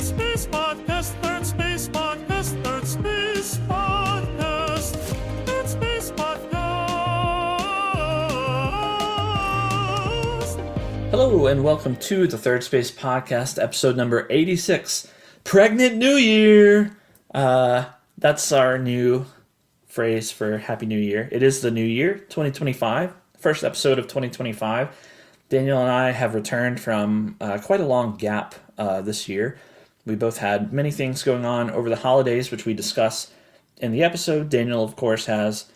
Space Podcast, Third Space Podcast, Third Space Podcast, Third Space Podcast. Hello and welcome to the Third Space Podcast, episode number 86, Pregnant New Year. That's our new phrase for Happy New Year. It is the new year, 2025, first episode of 2025. Daniel and I have returned from quite a long gap this year. We both had many things going on over the holidays, which we discuss in the episode. Daniel, of course, has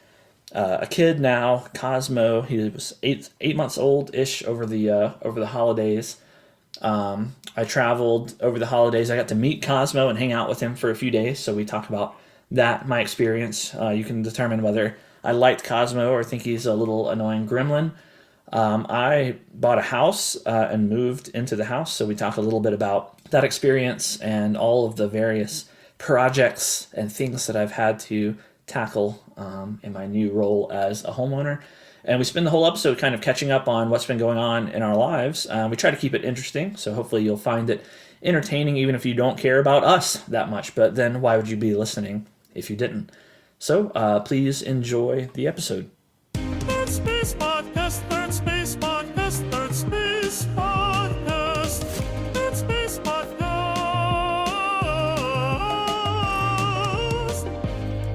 a kid now, Cosmo. He was eight months old-ish over the holidays. I traveled over the holidays. I got to meet Cosmo and hang out with him for a few days, so we talk about that, my experience. You can determine whether I liked Cosmo or think he's a little annoying gremlin. I bought a house and moved into the house, so we talk a little bit about that experience and all of the various projects and things that I've had to tackle in my new role as a homeowner. And we spend the whole episode kind of catching up on what's been going on in our lives. We try to keep it interesting, so hopefully you'll find it entertaining even if you don't care about us that much. But then why would you be listening if you didn't? So please enjoy the episode. Third Space Podcast, Third Space Podcast, Third Space Podcast, Third Space Podcast.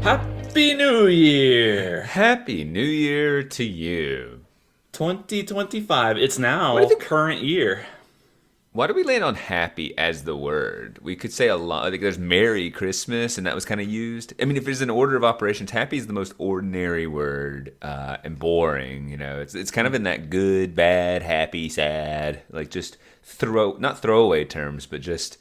Happy New Year! Happy New Year to you. 2025. It's now What do you think- current year. Why do we land on happy as the word? We could say a lot. Like there's Merry Christmas, and that was kind of used. I mean, if there's an order of operations, happy is the most ordinary word and boring. You know, it's kind of in that good, bad, happy, sad, like just not throwaway terms, but just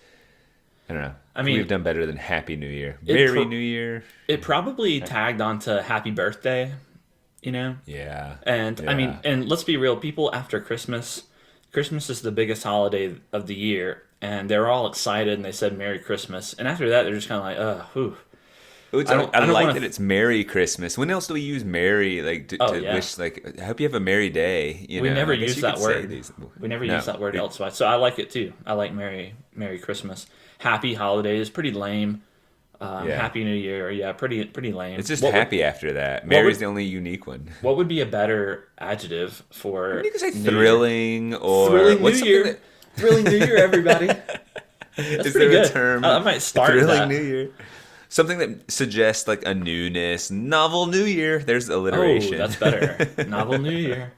I don't know. I mean, we've done better than Happy New Year. Merry New Year. It probably tagged onto Happy Birthday, you know? Yeah. And I mean, and let's be real, people after Christmas is the biggest holiday of the year, and they're all excited and they said Merry Christmas. And after that, they're just kind of like, whew. I like that it's Merry Christmas. When else do we use Merry to wish? Like, I hope you have a merry day. We never use that word. We never use that word elsewise. So I like it too. I like Merry Christmas. Happy holidays, pretty lame. Happy New Year, pretty lame. It's just happy after that. Mary's the only unique one. What would be a better adjective for? You could say thrilling or thrilling New Year. Thrilling New Year, everybody. That's is pretty there good. a term? I might start thrilling that. New Year. Something that suggests like a newness, novel New Year. There's alliteration. Oh, that's better. Novel New Year.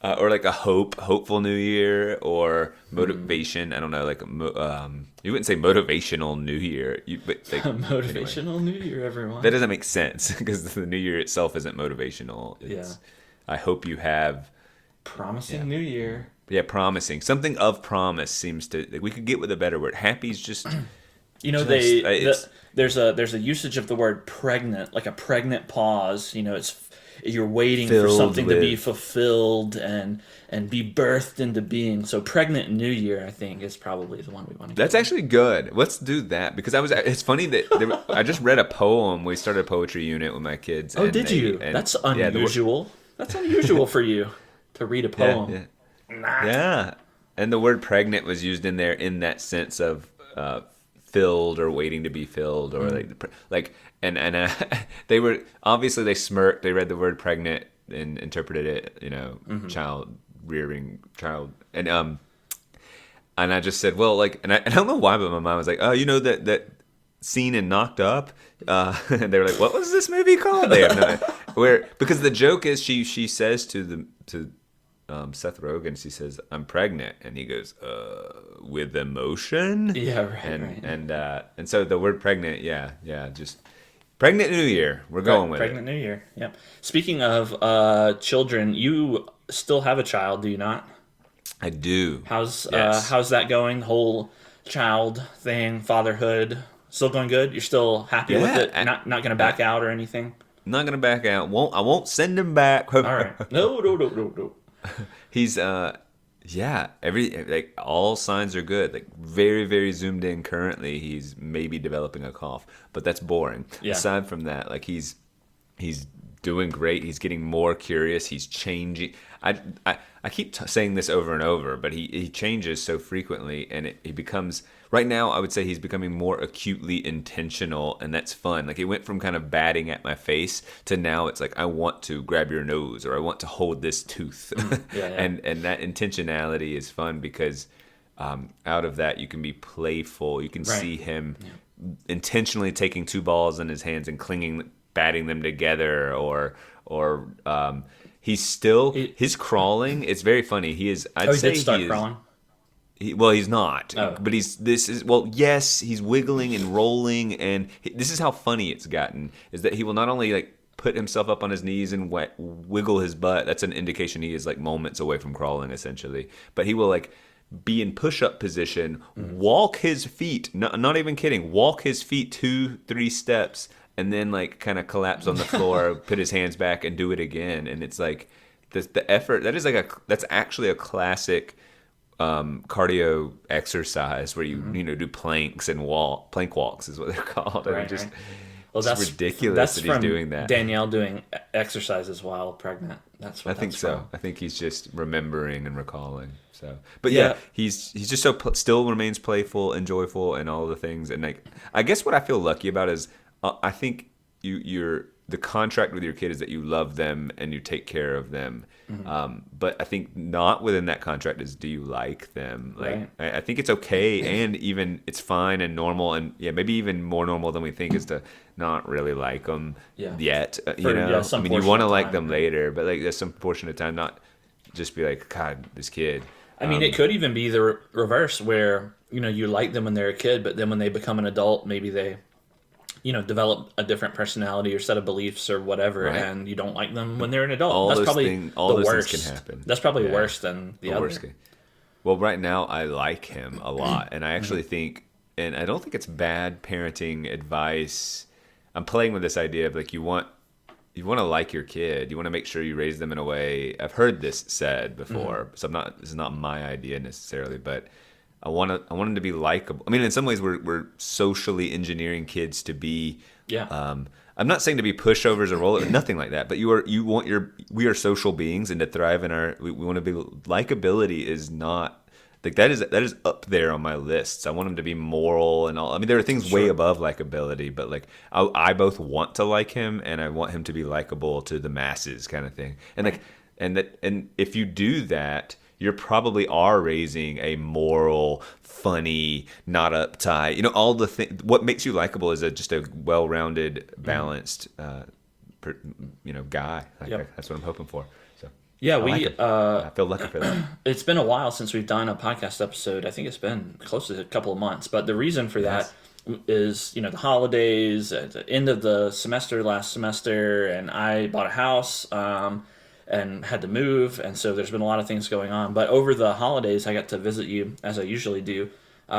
Or like a hopeful New Year, or motivation. I don't know, like you wouldn't say motivational New Year, but like Motivational New Year, everyone. that doesn't make sense because the New Year itself isn't motivational. It's, I hope you have promising New Year. Yeah, promising. Something of promise seems to. Like, we could get with a better word. Happy's just. You know, there's a usage of the word pregnant, like a pregnant pause. You know, you're waiting for something to be fulfilled and be birthed into being. So pregnant New Year, I think, is probably the one we want to. That's actually good. Let's do that because it's funny that I just read a poem. We started a poetry unit with my kids. Oh, did you? That's unusual. That's unusual for you to read a poem. Yeah. And the word pregnant was used in there in that sense of filled or waiting to be filled, or and they smirked. They read the word pregnant and interpreted it, child rearing child, and I just said, well, and I don't know why, but my mom was like, oh, you know that scene in Knocked Up, and they were like, what was this movie called? They have no, because the joke is she says to Seth Rogen, she says, I'm pregnant, and he goes, with emotion? Yeah, right. And so the word pregnant, just pregnant New Year. We're going with pregnant New Year. Yep. Speaking of children, you still have a child, do you not? I do. How's that going? Whole child thing, fatherhood, still going good? You're still happy with it? Not going to back out or anything? Not going to back out. I won't send him back. All right. No. He's all signs are good. Like very, very zoomed in currently. He's maybe developing a cough, but that's boring. Yeah. Aside from that, like he's doing great. He's getting more curious. He's changing. I keep saying this over and over, but he changes so frequently, and he becomes, right now I would say he's becoming more acutely intentional, and that's fun. Like, he went from kind of batting at my face to now it's like, I want to grab your nose, or I want to hold this tooth. Yeah. And that intentionality is fun because out of that you can be playful. You can see him intentionally taking two balls in his hands and batting them together, or his crawling. It's very funny. He is. I'd say did start he is, crawling. Well, he's not. Oh. But yes, he's wiggling and rolling, and this is how funny it's gotten. Is that he will not only like put himself up on his knees and wiggle his butt. That's an indication he is like moments away from crawling, essentially. But he will like be in push-up position, walk his feet. Not even kidding. Walk his feet 2-3 steps. And then like kind of collapse on the floor, put his hands back, and do it again. And it's like the effort. That's actually a classic cardio exercise where you do planks and plank walks is what they're called. Right, Just right. Well, it's ridiculous that he's doing that. Danielle doing exercises while pregnant. I think so. From. I think he's just remembering and recalling. So, but yeah, he's just so still remains playful and joyful and all the things. And like, I guess what I feel lucky about is I think you're the contract with your kid is that you love them and you take care of them. But I think not within that contract is, do you like them? Like, right. I think it's okay and even it's fine and normal, and maybe even more normal than we think is to not really like them yet. I mean, you want to like them later, but like there's some portion of time, not just be like, God, this kid. I mean, it could even be the reverse where, you like them when they're a kid, but then when they become an adult, maybe they develop a different personality or set of beliefs or whatever, right. And you don't like them when they're an adult. That's probably the worst. Things can happen. That's probably worse than the other. Worst case. Well, right now I like him a lot, and I actually think, and I don't think it's bad parenting advice. I'm playing with this idea of like you want to like your kid. You want to make sure you raise them in a way. I've heard this said before, so this is not my idea necessarily, but I want them to be likable. I mean, in some ways, we're socially engineering kids to be. Yeah. I'm not saying to be pushovers or roll nothing like that. But we are social beings, and to thrive in we want to be likability is not like that is up there on my lists. I want them to be moral and all. I mean, there are things way above likability, but like I both want to like him and I want him to be likable to the masses, kind of thing. And like and if you do that, you probably are raising a moral, funny, not uptight. All the things. What makes you likable is just a well-rounded, balanced, guy. That's what I'm hoping for. So yeah, I feel lucky for that. It's been a while since we've done a podcast episode. I think it's been close to a couple of months. But the reason for that is the holidays, at the end of the semester last semester, and I bought a house. And had to move, and so there's been a lot of things going on. But over the holidays, I got to visit you, as I usually do,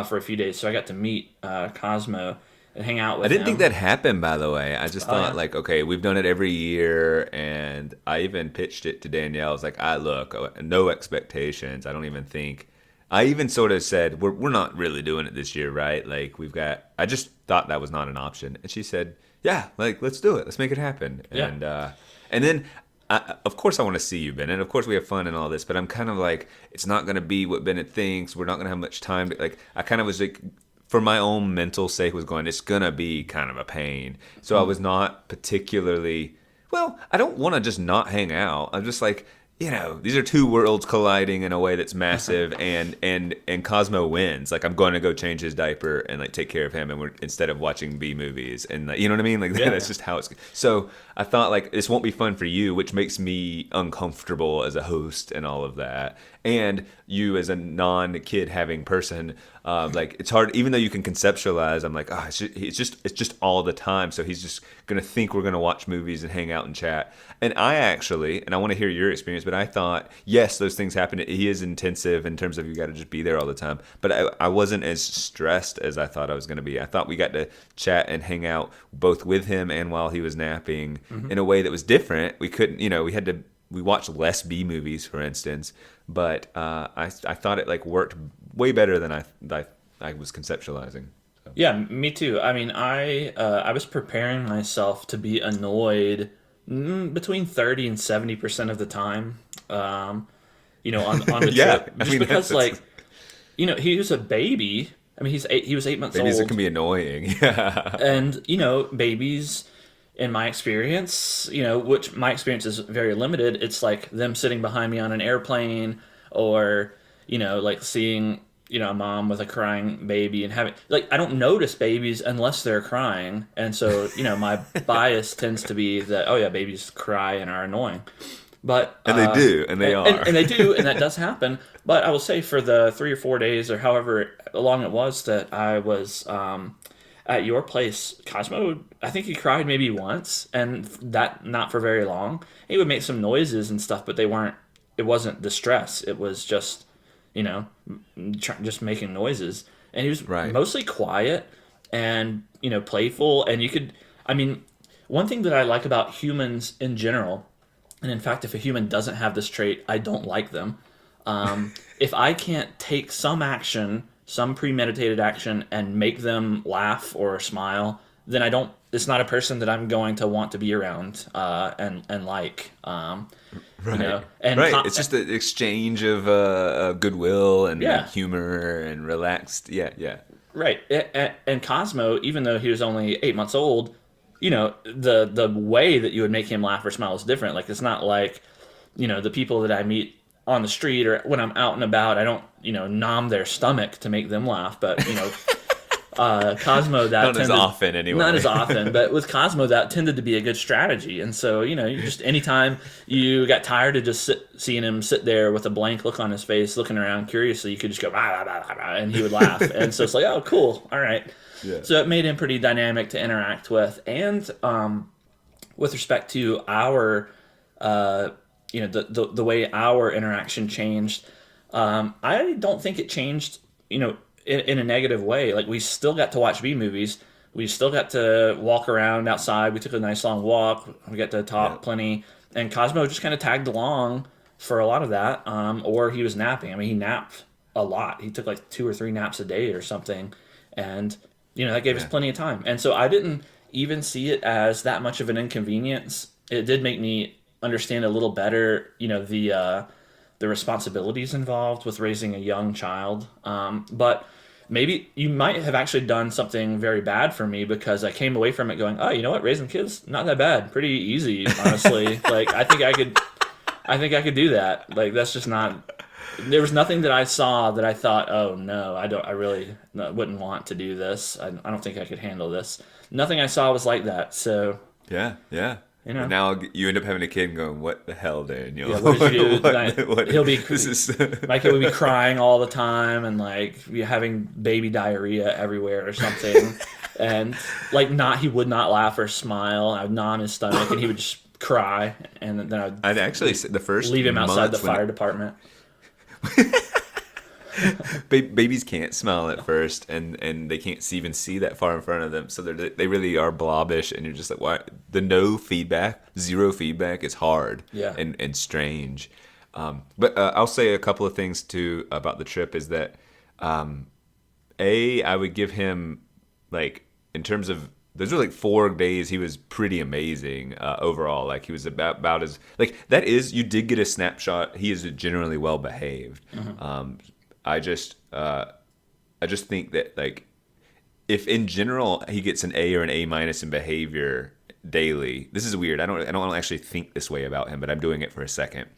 for a few days. So I got to meet Cosmo and hang out with him. I didn't think that happened, by the way. I just thought, like, okay, we've done it every year, and I even pitched it to Danielle. I was like, look, no expectations. I don't even think... I even sort of said, we're not really doing it this year, right? Like, I just thought that was not an option. And she said, yeah, like, let's do it. Let's make it happen. Yeah. And then... of course I want to see you, Bennett. Of course we have fun and all this, but I'm kind of like, it's not going to be what Bennett thinks. We're not going to have much time. I kind of was like, for my own mental sake, was going, it's going to be kind of a pain. So I was not particularly, I don't want to just not hang out. I'm just like, these are two worlds colliding in a way that's massive, and Cosmo wins. Like, I'm going to go change his diaper and like take care of him, and we're instead of watching B movies, and you know what I mean. Like that's just how it's. So I thought like this won't be fun for you, which makes me uncomfortable as a host and all of that, and you as a non-kid having person. Like it's hard, even though you can conceptualize. I'm like, it's just all the time. So he's just gonna think we're gonna watch movies and hang out and chat. And I want to hear your experience, but I thought, yes, those things happen. He is intensive in terms of you got to just be there all the time. But I wasn't as stressed as I thought I was gonna be. I thought we got to chat and hang out both with him and while he was napping in a way that was different. We couldn't, we watched less B movies, for instance, but I thought it like worked way better than I was conceptualizing. So. Yeah, me too. I mean, I was preparing myself to be annoyed between 30 and 70% of the time. On the Yeah, trip, I just mean, because that's he was a baby. I mean, he was 8 months babies that old, can be annoying. Yeah. and babies, in my experience, which my experience is very limited. It's like them sitting behind me on an airplane, or like seeing a mom with a crying baby and having like I don't notice babies unless they're crying, and so my bias tends to be that, oh yeah, babies cry and are annoying. But And they do, and they are. and they do, and that does happen. But I will say, for the 3 or 4 days or however long it was that I was at your place, Cosmo, I think he cried maybe once, and that not for very long. He would make some noises and stuff, but they weren't. It wasn't distress. It was just, just making noises, and he was Right. mostly quiet and playful. And you could, I mean, one thing that I like about humans in general, and in fact, if a human doesn't have this trait, I don't like them. If I can't take some action, some premeditated action, and make them laugh or smile, then I don't. It's not a person that I'm going to want to be around and like. Right. And Right. It's just an exchange of goodwill and Yeah. humor and relaxed. Yeah. Yeah. Right. And Cosmo, even though he was only 8 months old, the way that you would make him laugh or smile is different. Like, it's not like, the people that I meet on the street or when I'm out and about, I don't, nom their stomach to make them laugh. But, Cosmo, that Not as tended, often, anyway. not as often, but with Cosmo, that tended to be a good strategy. And so, you just anytime you got tired of just seeing him sit there with a blank look on his face, looking around curiously, you could just go, "Rah, rah, rah, rah," and he would laugh. And so it's like, oh, cool, all right. Yeah. So it made him pretty dynamic to interact with. And with respect to our, the way our interaction changed, I don't think it changed, in a negative way. Like, we still got to watch B movies. We still got to walk around outside. We took a nice long walk. We got to talk plenty. And Cosmo just kind of tagged along for a lot of that. Or he was napping. I mean, he napped a lot. He took like 2 or 3 naps a day or something. And, that gave us plenty of time. And so I didn't even see it as that much of an inconvenience. It did make me understand a little better, the responsibilities involved with raising a young child. But maybe you might have actually done something very bad for me, because I came away from it going, oh, you know what? Raising kids, not that bad. Pretty easy, honestly. Like, I think I could do that. Like, that's just not, there was nothing that I saw that I thought, oh no, I really wouldn't want to do this. I don't think I could handle this. Nothing I saw was like that. So Yeah. Yeah. You know. And now you end up having a kid and going, "What the hell, Daniel? Yeah, what did you do? He'll be This is my kid would be crying all the time and like be having baby diarrhea everywhere or something, and like he would not laugh or smile. I would gnaw on his stomach and he would just cry, and then I'd actually say the first leave him outside the months when fire department. babies can't smell at first, and they can't even see that far in front of them, so they really are blobbish, and you're just like, why? The zero feedback is hard. Yeah. and strange. But I'll say a couple of things too about the trip is that I would give him, like, in terms of, those were like 4 days. He was pretty amazing overall. Like, he was about as, like, that is, you did get a snapshot. He is generally well behaved. Mm-hmm. I just think that, like, if in general he gets an A or an A minus in behavior daily, this is weird. I don't actually think this way about him, but I'm doing it for a second.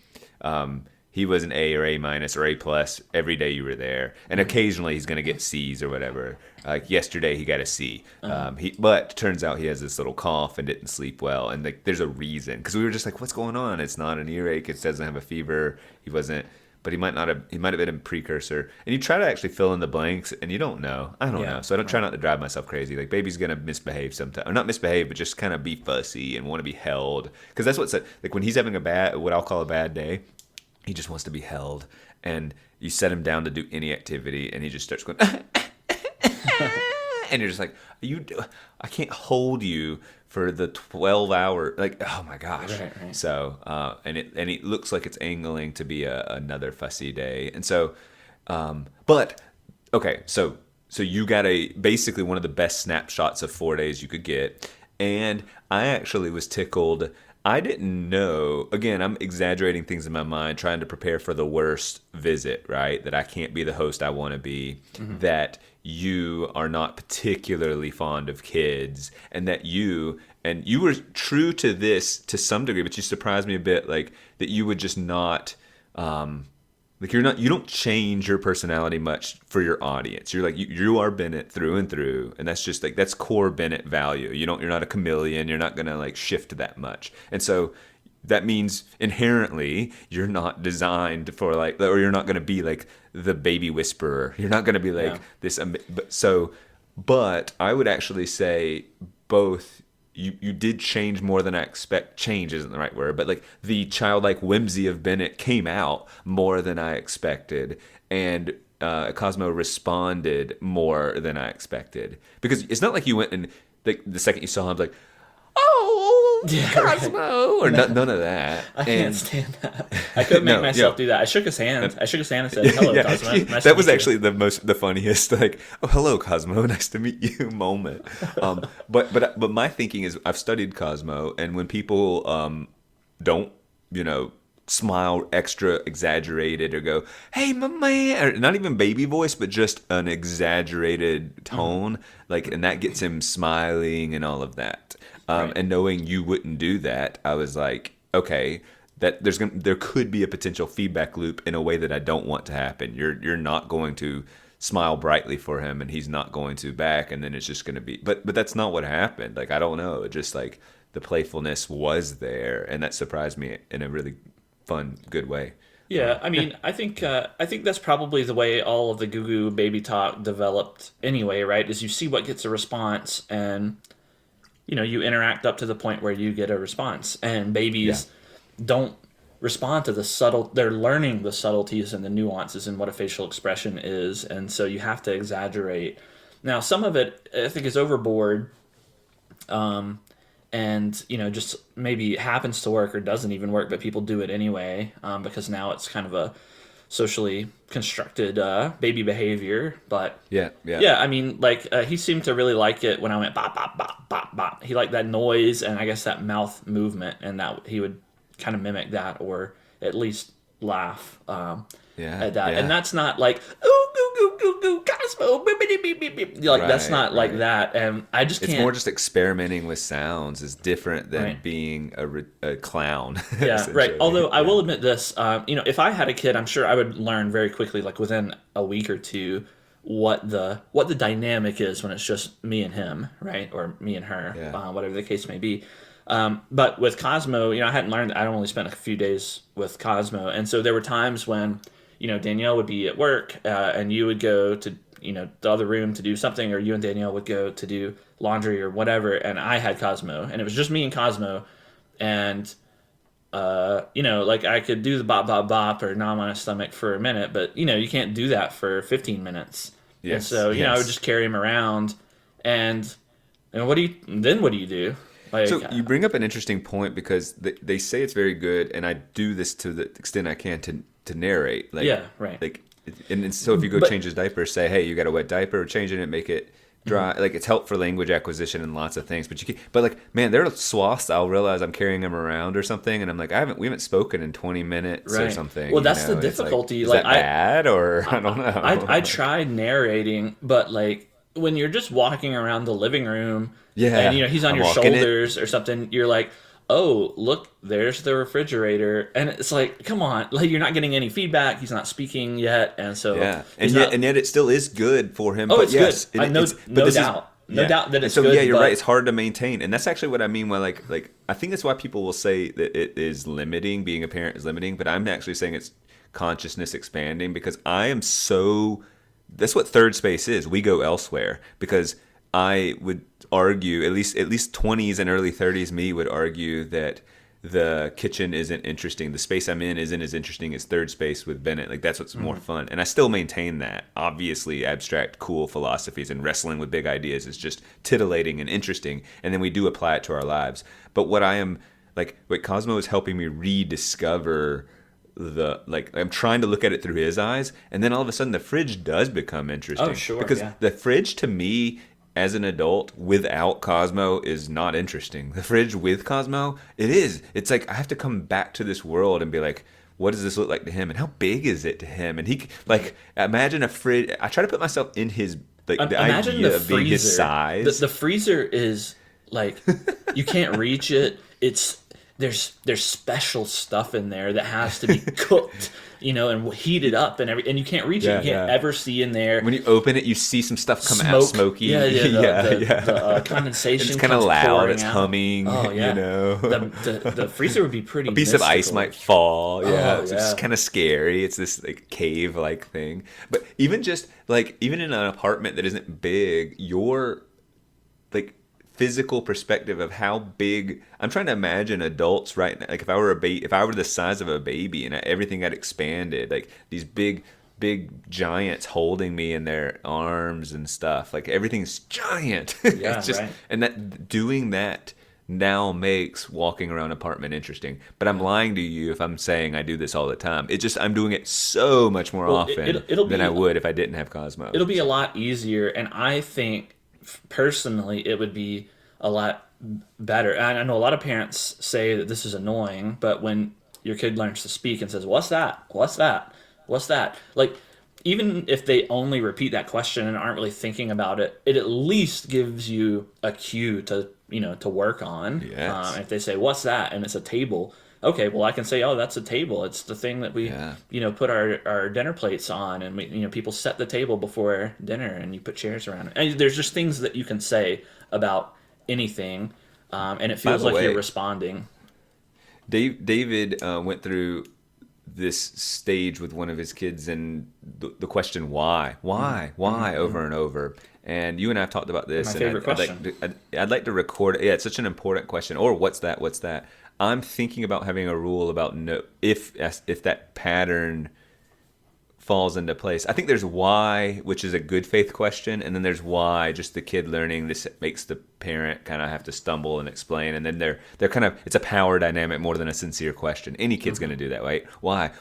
He was an A or A minus or A plus every day you were there, and occasionally he's going to get C's or whatever. Like yesterday, he got a C. But turns out he has this little cough and didn't sleep well, and like there's a reason, because we were just like, "What's going on? It's not an earache. It doesn't have a fever. He wasn't." But he might not have. He might have been a precursor. And you try to actually fill in the blanks, and you don't know. I don't know. So I don't try not to drive myself crazy. Like, baby's gonna misbehave sometimes, or not misbehave, but just kind of be fussy and want to be held. Because that's what's like when he's having what I'll call a bad day. He just wants to be held, and you set him down to do any activity, and he just starts going, and you're just like, I can't hold you for the 12-hour, like, oh my gosh. Right. So, and it looks like it's angling to be another fussy day. And so, but okay, so you got basically one of the best snapshots of 4 days you could get. And I actually was tickled. I didn't know. Again, I'm exaggerating things in my mind, trying to prepare for the worst visit, right? That I can't be the host I want to be, that you are not particularly fond of kids, and that you were true to this to some degree, but you surprised me a bit, like that you would just not. Like you don't change your personality much for your audience. You're like you are Bennett through and through, and that's just like that's core Bennett value. You're not a chameleon. You're not gonna like shift that much, and so that means inherently you're not designed for like, or you're not gonna be like the baby whisperer. You're not gonna be like this. But I would actually say both. You did change more than I expect. Change isn't the right word, but like the childlike whimsy of Bennett came out more than I expected, and Cosmo responded more than I expected. Because it's not like you went and like the second you saw him, like, oh, Yeah, Cosmo, or none of that. I can't stand that. I couldn't make myself do that. I shook his hand. And said, "Hello, Cosmo." Nice that to was meet actually the funniest, like, "Oh, hello, Cosmo. Nice to meet you" moment. But my thinking is, I've studied Cosmo, and when people don't, smile extra exaggerated or go, "Hey, my man," or not even baby voice, but just an exaggerated tone, like, and that gets him smiling and all of that. And knowing you wouldn't do that, I was like, okay, that there could be a potential feedback loop in a way that I don't want to happen. You're not going to smile brightly for him, and he's not going to back, and then it's just going to be. But that's not what happened. Like, I don't know. It just like the playfulness was there, and that surprised me in a really fun, good way. Yeah, I mean, I think that's probably the way all of the Goo Goo baby talk developed anyway, right? Is you see what gets a response, and you interact up to the point where you get a response. And babies don't respond to the subtle. They're learning the subtleties and the nuances in what a facial expression is, and so you have to exaggerate. Now, some of it I think is overboard. And just maybe happens to work or doesn't even work, but people do it anyway because now it's kind of a socially constructed baby behavior. But yeah. I mean, like he seemed to really like it when I went bop bop bop bop bop. He liked that noise and I guess that mouth movement, and that he would kind of mimic that or at least laugh at that. And that's not like ooh goo goo goo goo Cosmo beep, beep, beep, beep, beep. Like that's not like that. And I just can't. It's more just experimenting with sounds is different than being a clown. Yeah, right. Although I will admit this, if I had a kid, I'm sure I would learn very quickly, like within a week or two, what the dynamic is when it's just me and him, right, or me and her, whatever the case may be. But with Cosmo, I hadn't learned. I only spent a few days with Cosmo, and so there were times when Danielle would be at work, and you would go to the other room to do something, or you and Danielle would go to do laundry or whatever, and I had Cosmo, and it was just me and Cosmo, and like I could do the bop bop bop or nom on his stomach for a minute, but you can't do that for 15 minutes. Yes. And so I would just carry him around, and what do you do? Like, so you bring up an interesting point because they say it's very good, and I do this to the extent I can to narrate. Like, yeah, right. Like, and so if you go change his diaper, say, hey, you got a wet diaper, change it and make it dry. Mm-hmm. Like, it's helped for language acquisition and lots of things. But like, man, there are swaths I'll realize I'm carrying him around or something, and I'm like, we haven't spoken in 20 minutes or something. Well, that's the difficulty. Is that bad or I don't know. I tried narrating, but like when you're just walking around the living room, and he's on your shoulders or something, you're like, oh, look, there's the refrigerator. And it's like, come on, like you're not getting any feedback. He's not speaking yet. And so, and yet it still is good for him. Oh, but it's good. No doubt that it's good. So, yeah, you're right. It's hard to maintain. And that's actually what I mean by like, I think that's why people will say that it is limiting, being a parent is limiting. But I'm actually saying it's consciousness expanding because that's what third space is. We go elsewhere because I would argue, at least 20s and early 30s me would argue that the kitchen isn't interesting. The space I'm in isn't as interesting as third space with Bennett. Like, that's what's more fun. And I still maintain that. Obviously, abstract, cool philosophies and wrestling with big ideas is just titillating and interesting. And then we do apply it to our lives. But what Cosmo is helping me rediscover I'm trying to look at it through his eyes. And then all of a sudden the fridge does become interesting. Oh, sure. Because the fridge to me as an adult without Cosmo is not interesting. The fridge with Cosmo, it is. It's like I have to come back to this world and be like, what does this look like to him, and how big is it to him? And he like imagine a fridge. I try to put myself in his the Imagine idea the of being his freezer. size. The freezer is like you can't reach it. There's special stuff in there that has to be cooked, and heated up and you can't reach it. You can't ever see in there. When you open it, you see some stuff come out Smoke. smoky. The condensation. It's kind of loud. It's out. humming. Oh yeah. The freezer would be pretty. A piece of ice mystical. might fall. Yeah, it's yeah. just kind of scary. It's this like cave-like thing. But even in an apartment that isn't big, your like physical perspective of how big. I'm trying to imagine adults right now. Like if I were the size of a baby and everything got expanded, like these big giants holding me in their arms and stuff. Like everything's giant. Yeah, it's just right. and that doing that now makes walking around an apartment interesting. But I'm lying to you if I'm saying I do this all the time. It's just I'm doing it so much more often than I would if I didn't have Cosmo. It'll be a lot easier, and I think personally it would be a lot better. And I know a lot of parents say that this is annoying, but when your kid learns to speak and says, "What's that? What's that? What's that?" Like, even if they only repeat that question and aren't really thinking about it, it at least gives you a cue to work on. Yes. If they say, "What's that?" and it's a table, okay, well I can say, "Oh, that's a table. It's the thing that we put our dinner plates on, and we, people set the table before dinner, and you put chairs around it." And there's just things that you can say about anything, and it feels like you're responding. David went through this stage with one of his kids, and the question why over and over. And you and I have talked about this. My favorite question. I'd like to record it. Yeah, it's such an important question. Or what's that? I'm thinking about having a rule about if that pattern falls into place. I think there's why, which is a good faith question, and then there's why, just the kid learning this makes the parent kind of have to stumble and explain, and then they're kind of, it's a power dynamic more than a sincere question. Any kid's going to do that, right? Why?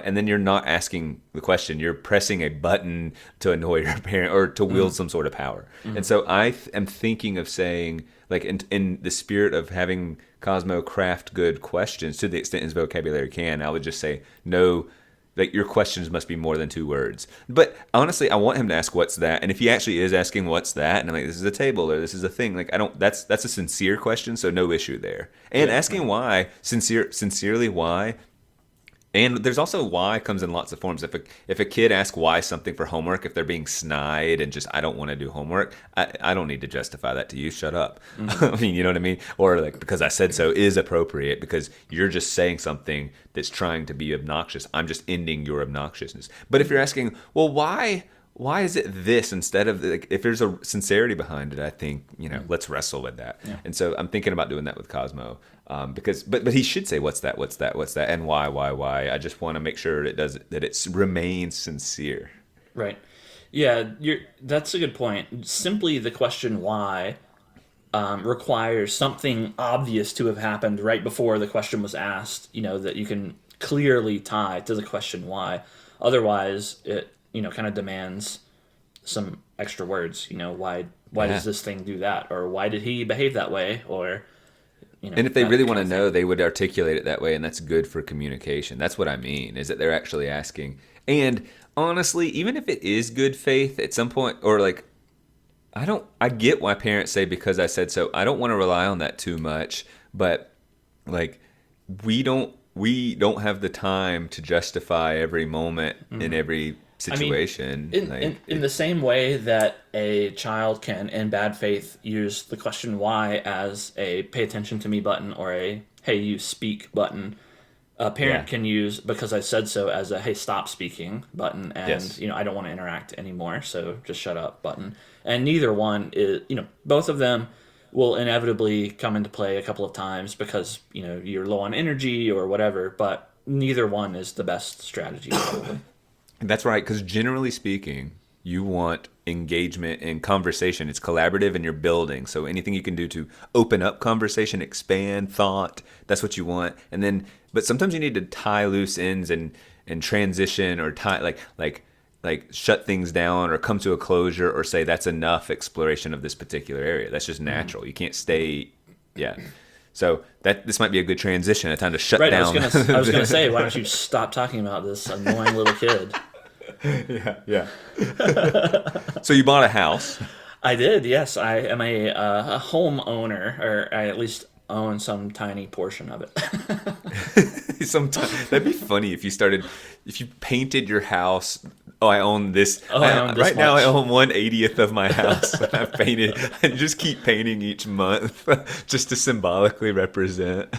And then you're not asking the question, you're pressing a button to annoy your parent or to wield some sort of power. And so I am thinking of saying, like in the spirit of having Cosmo craft good questions to the extent his vocabulary can, I would just say no. Like, your questions must be more than 2 words. But honestly, I want him to ask what's that. And if he actually is asking what's that, and I'm like, this is a table or this is a thing, like that's a sincere question, so no issue there. And asking why, sincerely why. And there's also why comes in lots of forms. If a kid asks why something for homework, if they're being snide and just, I don't want to do homework, I don't need to justify that to you. Shut up. I mean, you know what I mean? Or like, because I said so is appropriate because you're just saying something that's trying to be obnoxious. I'm just ending your obnoxiousness. But if you're asking, well, why is it this instead of, like, if there's a sincerity behind it, I think, let's wrestle with that. Yeah. And so I'm thinking about doing that with Cosmo. Because he should say what's that, and why. I just want to make sure that it remains sincere. Right. Yeah, that's a good point. Simply the question why requires something obvious to have happened right before the question was asked, that you can clearly tie to the question why. Otherwise, it kind of demands some extra words. Why does this thing do that, or why did he behave that way, or and if they really want to know, they would articulate it that way, and that's good for communication. That's what I mean, is that they're actually asking. And honestly, even if it is good faith at some point, or like, I get why parents say because I said so. I don't want to rely on that too much, but like, we don't have the time to justify every moment in every situation. I mean, in the same way that a child can, in bad faith, use the question why as a pay attention to me button or a hey, you speak button, a parent can use because I said so as a hey, stop speaking button, and I don't want to interact anymore, so just shut up button. And neither one is, both of them will inevitably come into play a couple of times because you're low on energy or whatever, but neither one is the best strategy probably. That's right, because generally speaking, you want engagement and conversation. It's collaborative and you're building. So anything you can do to open up conversation, expand thought, that's what you want. But sometimes you need to tie loose ends and transition or tie like like shut things down or come to a closure or say that's enough exploration of this particular area. That's just natural. You can't stay. Yeah. So this might be a good transition, a time to shut down. I was gonna say, why don't you stop talking about this annoying little kid? Yeah. So you bought a house. I did, yes. I am a home owner, or I at least own some tiny portion of it. Sometimes that'd be funny if you painted your house. Oh, I own this. I own this right now. much. I own 1/80th of my house, and I've painted. I just keep painting each month, just to symbolically represent.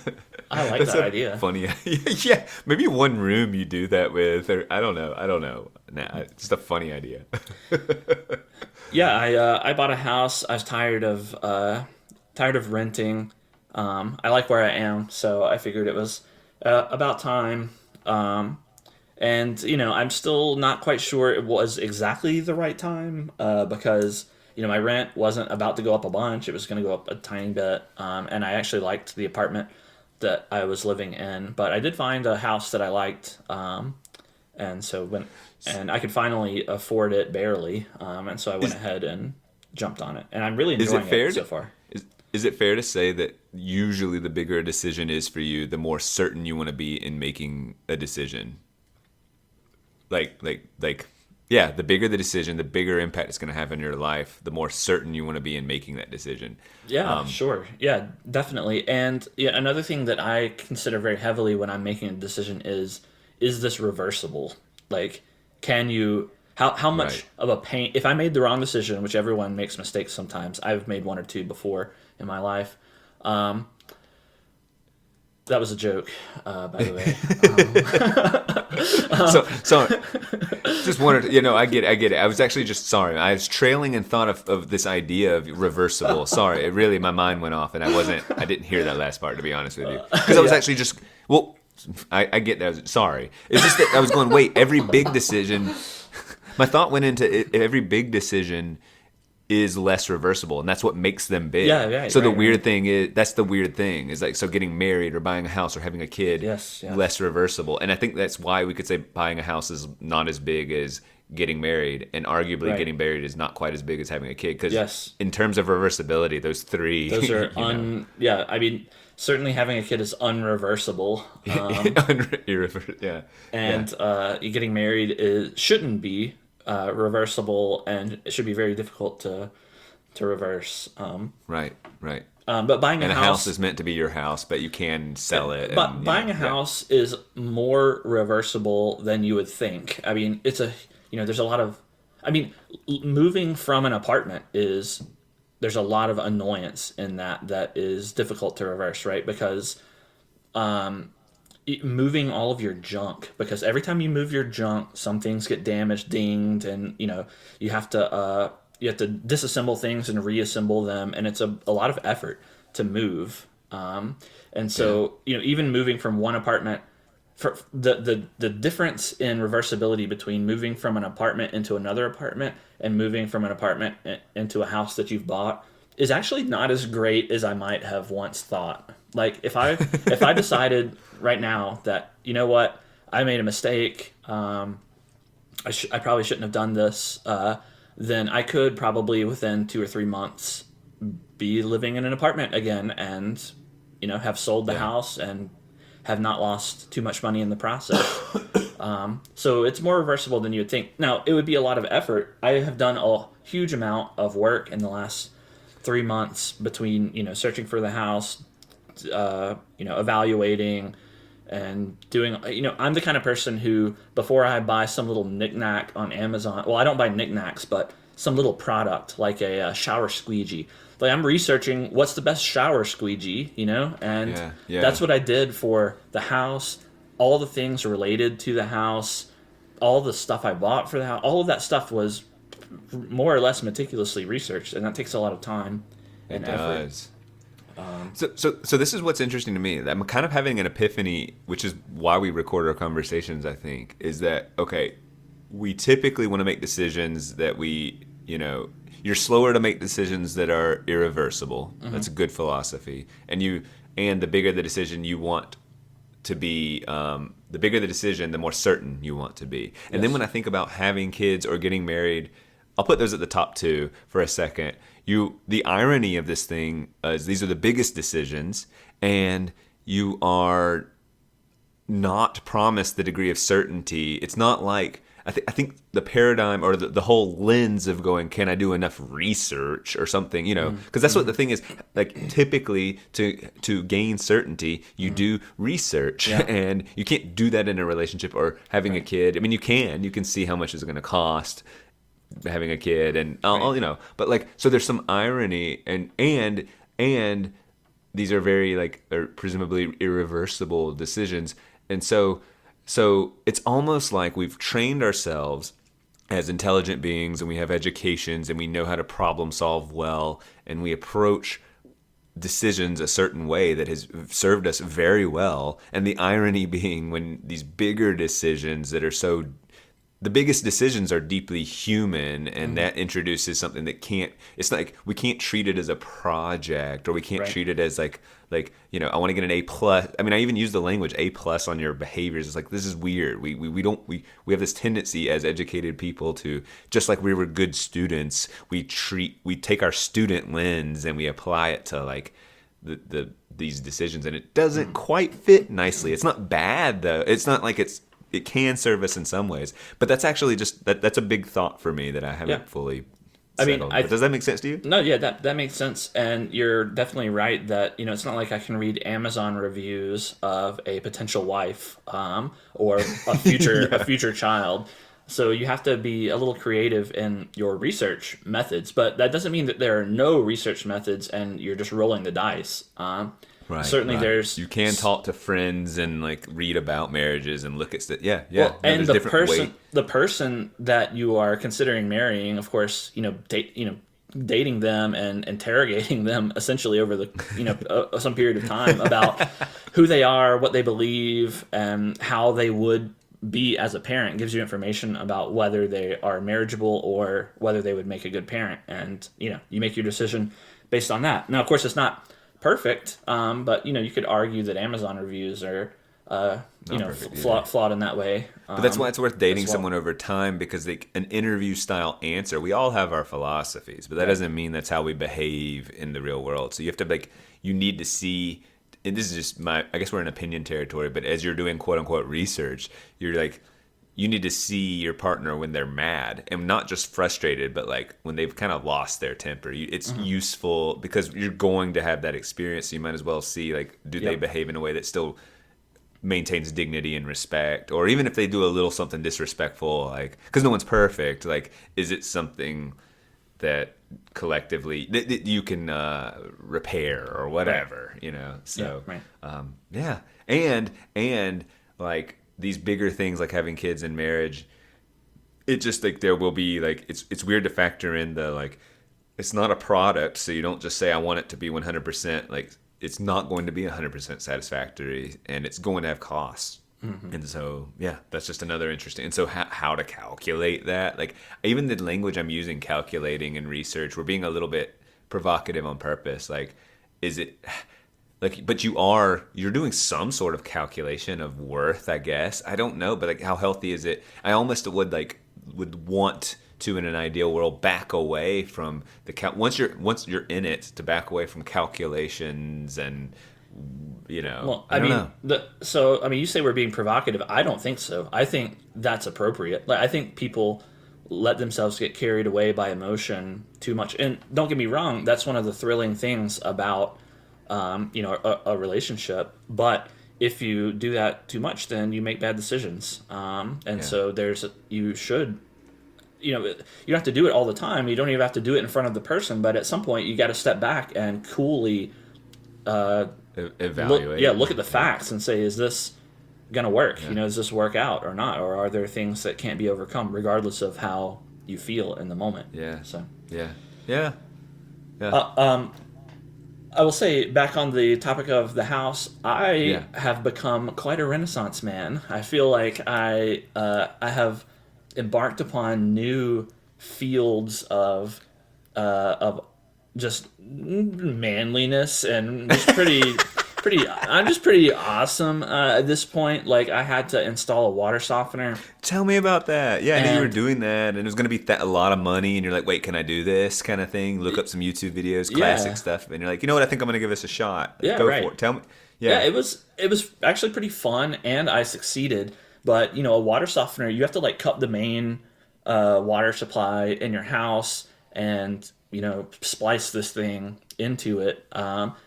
I like that idea. Funny, yeah. Maybe one room you do that with, or I don't know. Nah, it's just a funny idea. Yeah, I bought a house. I was tired of renting. I like where I am, so I figured it was about time. And, I'm still not quite sure it was exactly the right time because, my rent wasn't about to go up a bunch. It was going to go up a tiny bit. And I actually liked the apartment that I was living in. But I did find a house that I liked. And I could finally afford it barely. And so I went ahead and jumped on it. And I'm really enjoying it so far. Is it fair to say that usually the bigger a decision is for you, the more certain you want to be in making a decision? Yeah, the bigger the decision, the bigger impact it's going to have in your life, the more certain you want to be in making that decision. Yeah, sure. Yeah, definitely. And another thing that I consider very heavily when I'm making a decision is this reversible? Like, can you, how much of a pain, if I made the wrong decision, which everyone makes mistakes sometimes, I've made one or two before in my life. That was a joke, by the way. So just wanted to, I get it. I was actually just sorry. I was trailing and thought of this idea of reversible. Sorry, it really, my mind went off and I didn't hear that last part, to be honest with you. Because I was actually just, I get that. Sorry. It's just that I was going, wait, every big decision, my thought went into it, every big decision is less reversible, and that's what makes them big. So the weird thing is, that's the weird thing, is like, so getting married or buying a house or having a kid, less reversible. And I think that's why we could say buying a house is not as big as getting married, and arguably getting married is not quite as big as having a kid, because in terms of reversibility, those are I mean, certainly having a kid is unreversible. You getting married shouldn't be reversible, and it should be very difficult to reverse. Right. But buying a house, house is meant to be your house, but you can sell it. But buying a house is more reversible than you would think. I mean, there's a lot of, moving from an apartment there's a lot of annoyance in that is difficult to reverse, right? Because moving all of your junk, because every time you move your junk, some things get damaged, dinged, and you have to disassemble things and reassemble them, and it's a lot of effort to move. Even moving from one apartment, for the difference in reversibility between moving from an apartment into another apartment and moving from an apartment into a house that you've bought is actually not as great as I might have once thought. Like, if I decided right now that, I made a mistake, I probably shouldn't have done this, then I could probably within 2 or 3 months be living in an apartment again, and have sold the house and have not lost too much money in the process. So it's more reversible than you would think. Now, it would be a lot of effort. I have done a huge amount of work in the last 3 months between searching for the house, evaluating and doing, I'm the kind of person who, before I buy some little knickknack on Amazon, well, I don't buy knickknacks, but some little product like a shower squeegee, like, I'm researching what's the best shower squeegee, and that's what I did for the house, all the things related to the house, all the stuff I bought for the house, all of that stuff was more or less meticulously researched, and that takes a lot of time and effort. So this is what's interesting to me. I'm kind of having an epiphany, which is why we record our conversations, I think, is that, okay, we typically want to make decisions that you're slower to make decisions that are irreversible. Mm-hmm. That's a good philosophy. And the bigger the decision, you want to be, the bigger the decision, the more certain you want to be. And then when I think about having kids or getting married, I'll put those at the top two for a second. The irony of this thing is these are the biggest decisions, and you are not promised the degree of certainty. It's not like, I think the paradigm or the whole lens of going, can I do enough research or something, because that's what the thing is. Like, typically to gain certainty, you do research, and you can't do that in a relationship or having a kid. I mean, you can see how much it's going to cost having a kid, and but like, so there's some irony, and these are very are presumably irreversible decisions. And so it's almost like we've trained ourselves as intelligent beings, and we have educations, and we know how to problem solve well, and we approach decisions a certain way that has served us very well. And the irony being, when these bigger decisions the biggest decisions are deeply human, and that introduces something that it's like we can't treat it as a project, or we can't treat it as like I want to get an A+. I mean, I even use the language A+ on your behaviors. It's like, this is weird. We have this tendency as educated people to, just like we were good students, we take our student lens and we apply it to like these decisions, and it doesn't quite fit nicely. It's not bad though. It's not like it can serve us in some ways, but that's actually just that's a big thought for me that I haven't fully settled. But does that make sense to you? No, yeah, that makes sense, and you're definitely right that it's not like I can read Amazon reviews of a potential wife or a future child. So you have to be a little creative in your research methods, but that doesn't mean that there are no research methods and you're just rolling the dice. Right, certainly there's, you can talk to friends and like read about marriages and look at well, and the person that you are considering marrying, of course, dating them and interrogating them essentially over the some period of time about who they are, what they believe, and how they would be as a parent gives you information about whether they are marriageable or whether they would make a good parent, and you make your decision based on that. Now, of course, it's not perfect, but you could argue that Amazon reviews are flawed in that way. But that's why it's worth dating someone over time, because an interview style answer. We all have our philosophies, but that doesn't mean that's how we behave in the real world. So you have to you need to see. And this is just I guess we're in opinion territory, but as you're doing quote unquote research, you're you need to see your partner when they're mad, and not just frustrated, but like when they've kind of lost their temper. It's useful because you're going to have that experience. So you might as well see do they behave in a way that still maintains dignity and respect, or even if they do a little something disrespectful, because no one's perfect. Is it something that collectively that you can repair or whatever, So and these bigger things like having kids and marriage, it just there will be it's weird to factor in the it's not a product, so you don't just say I want it to be 100%. It's not going to be 100% satisfactory, and it's going to have costs. And so that's just another interesting. And so how to calculate that, even the language I'm using, calculating and research, we're being a little bit provocative on purpose. Is it but you're doing some sort of calculation of worth, I guess. I don't know, but how healthy is it? I almost would want to, in an ideal world, back away from the once you're in it, to back away from calculations and Well, I mean, you say we're being provocative. I don't think so. I think that's appropriate. I think people let themselves get carried away by emotion too much. And don't get me wrong, that's one of the thrilling things about a relationship. But if you do that too much, then you make bad decisions. So you should. You don't have to do it all the time. You don't even have to do it in front of the person. But at some point, you got to step back and coolly evaluate. Look at the facts and say, is this going to work? Does this work out or not? Or are there things that can't be overcome regardless of how you feel in the moment? Yeah. So. Yeah. I will say, back on the topic of the house, I have become quite a Renaissance man. I feel like I have embarked upon new fields of just manliness and just pretty pretty awesome at this point. Like I had to install a water softener. Tell me about that. Yeah, I knew you were And- doing that, and it was going to be a lot of money, and you're like, wait, can I do this kind of thing? Look up some YouTube videos, classic Yeah. stuff, and you're like, you know what? I think I'm going to give this a shot. Yeah, Go right. for it. Tell me. Yeah, it was actually pretty fun, and I succeeded. But a water softener, you have to like cut the main water supply in your house, and splice this thing into it